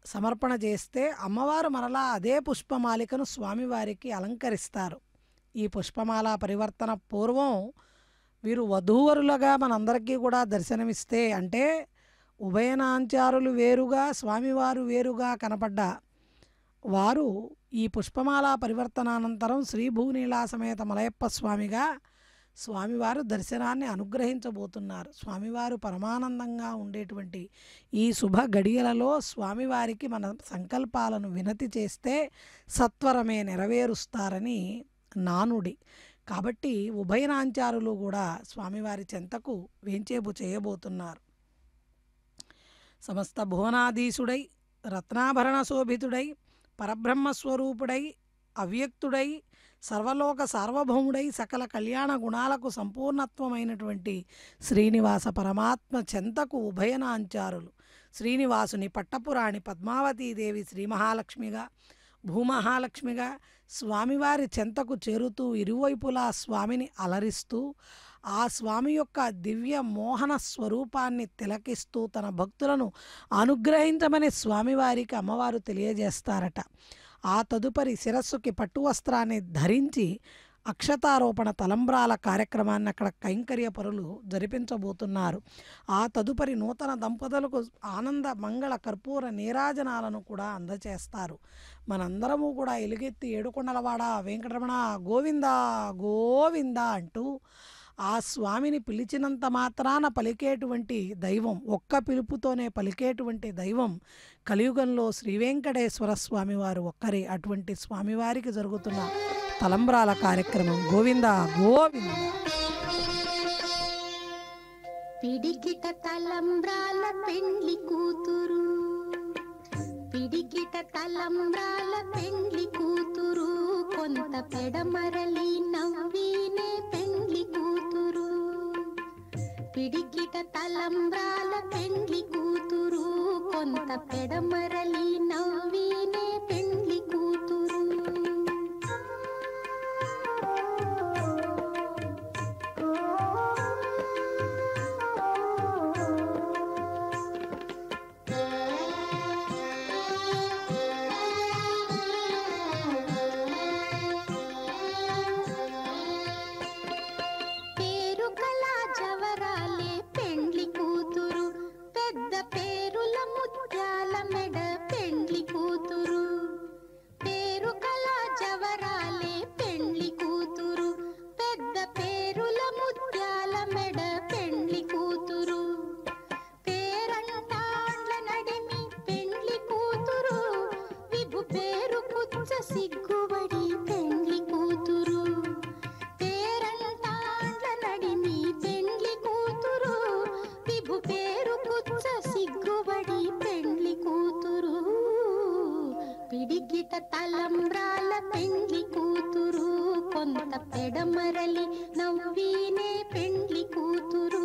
సమర్పణ చేస్తే అమ్మవారు మరలా అదే పుష్పమాలికను స్వామివారికి అలంకరిస్తారు. ఈ పుష్పమాల పరివర్తన పూర్వం వీరు వధూవరులుగా మనందరికీ కూడా దర్శనమిస్తే, అంటే ఉభయనాంచారులు వేరుగా స్వామివారు వేరుగా కనపడ్డ వారు ఈ పుష్పమాల పరివర్తనానంతరం శ్రీ భూనీళా సమేత మలయప్ప స్వామిగా స్వామివారు దర్శనాన్ని అనుగ్రహించబోతున్నారు. స్వామివారు పరమానందంగా ఉండేటువంటి ఈ శుభ గడియలలో స్వామివారికి మన సంకల్పాలను వినతి చేస్తే సత్వరమే నెరవేరుస్తారని నానుడి. కాబట్టి ఉభయనాంచారులు కూడా స్వామివారి చెంతకు వేంచేపు చేయబోతున్నారు. సమస్త భువనాధీశుడై రత్నాభరణ శోభితుడై పరబ్రహ్మస్వరూపుడై అవ్యక్తుడై సర్వలోక సార్వభౌముడై సకల కళ్యాణ గుణాలకు సంపూర్ణత్వమైనటువంటి శ్రీనివాస పరమాత్మ చెంతకు ఉభయనాంచారులు శ్రీనివాసుని పట్టపురాణి పద్మావతీదేవి శ్రీ మహాలక్ష్మిగా భూమహాలక్ష్మిగా స్వామివారి చెంతకు చేరుతూ ఇరువైపులా స్వామిని అలరిస్తూ ఆ స్వామి యొక్క దివ్య మోహన స్వరూపాన్ని తిలకిస్తూ తన భక్తులను అనుగ్రహించమని స్వామివారికి అమ్మవారు తెలియజేస్తారట. ఆ తదుపరి శిరస్సుకి పట్టు వస్త్రాన్ని ధరించి అక్షతారోపణ తలంబ్రాల కార్యక్రమాన్ని అక్కడ కైంకర్య పరులు జరిపించబోతున్నారు. ఆ తదుపరి నూతన దంపతులకు ఆనంద మంగళ కర్పూర నీరాజనాలను కూడా అందచేస్తారు. మనందరము కూడా ఎలుగెత్తి ఏడుకొండలవాడ వెంకటరమణ గోవింద గోవింద అంటూ ఆ స్వామిని పిలిచినంత మాత్రాన పలికేటువంటి దైవం, ఒక్క పిలుపుతోనే పలికేటువంటి దైవం కలియుగంలో శ్రీ వెంకటేశ్వర స్వామివారు ఒక్కరే. అటువంటి స్వామివారికి జరుగుతున్న తలంబ్రాల కార్యక్రమం గోవింద గోవింద. పిడికిట తలంబ్రాల పెండ్లి కూతురు, పిడికిట తలంబ్రాల పెండ్లి కూతురు, కొంత పెడమరలి నవ్వినే పెండ్లి కూతురు. పిడికిట తలంబ్రాల పెండ్లి కూతురు, కొంత పెడమరలి నవ్వినే పెండ్లి కూతురు. పెద్ద పేరుల ముత్యాల మెడ పెండ్లి కూతురు. పేరు కుచ్చ సిగ్గుబడి పెండ్లి కూతురు, పిడికిట తలంబ్రాల పెండ్లి కూతురు, కొంత పెడమరలి నవ్వీనే పెండ్లి కూతురు.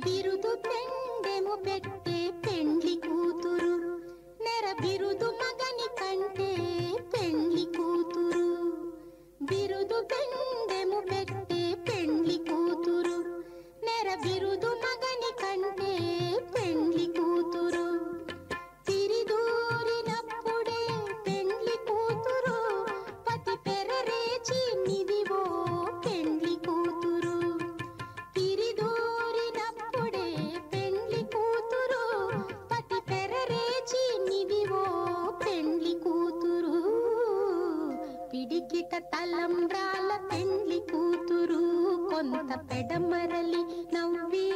బిరుదు పెండెము పెట్టే పెండ్లి కూతురు, నెర బిరుదు మగని కంటే పెండ్లి కూతురు. బిరుదు పెండెము పెట్టే పెండ్లి కూతురు, నెర బిరుదు మగని కంటే పెండ్లి కూతురు. తిరిదూరినప్పుడే పెండ్లి కూతురు, పతి పెరరేచి నిదివో పెండ్లి కూతురు. తిరిదూరినప్పుడే పెండ్లి కూతురు, పతి పెరరేచి నిదివో పెండ్లి కూతురు. పిడికిట తలంబ్రాల పెండ్లి కూతురు, కొంత పెడమరలి నవ్వి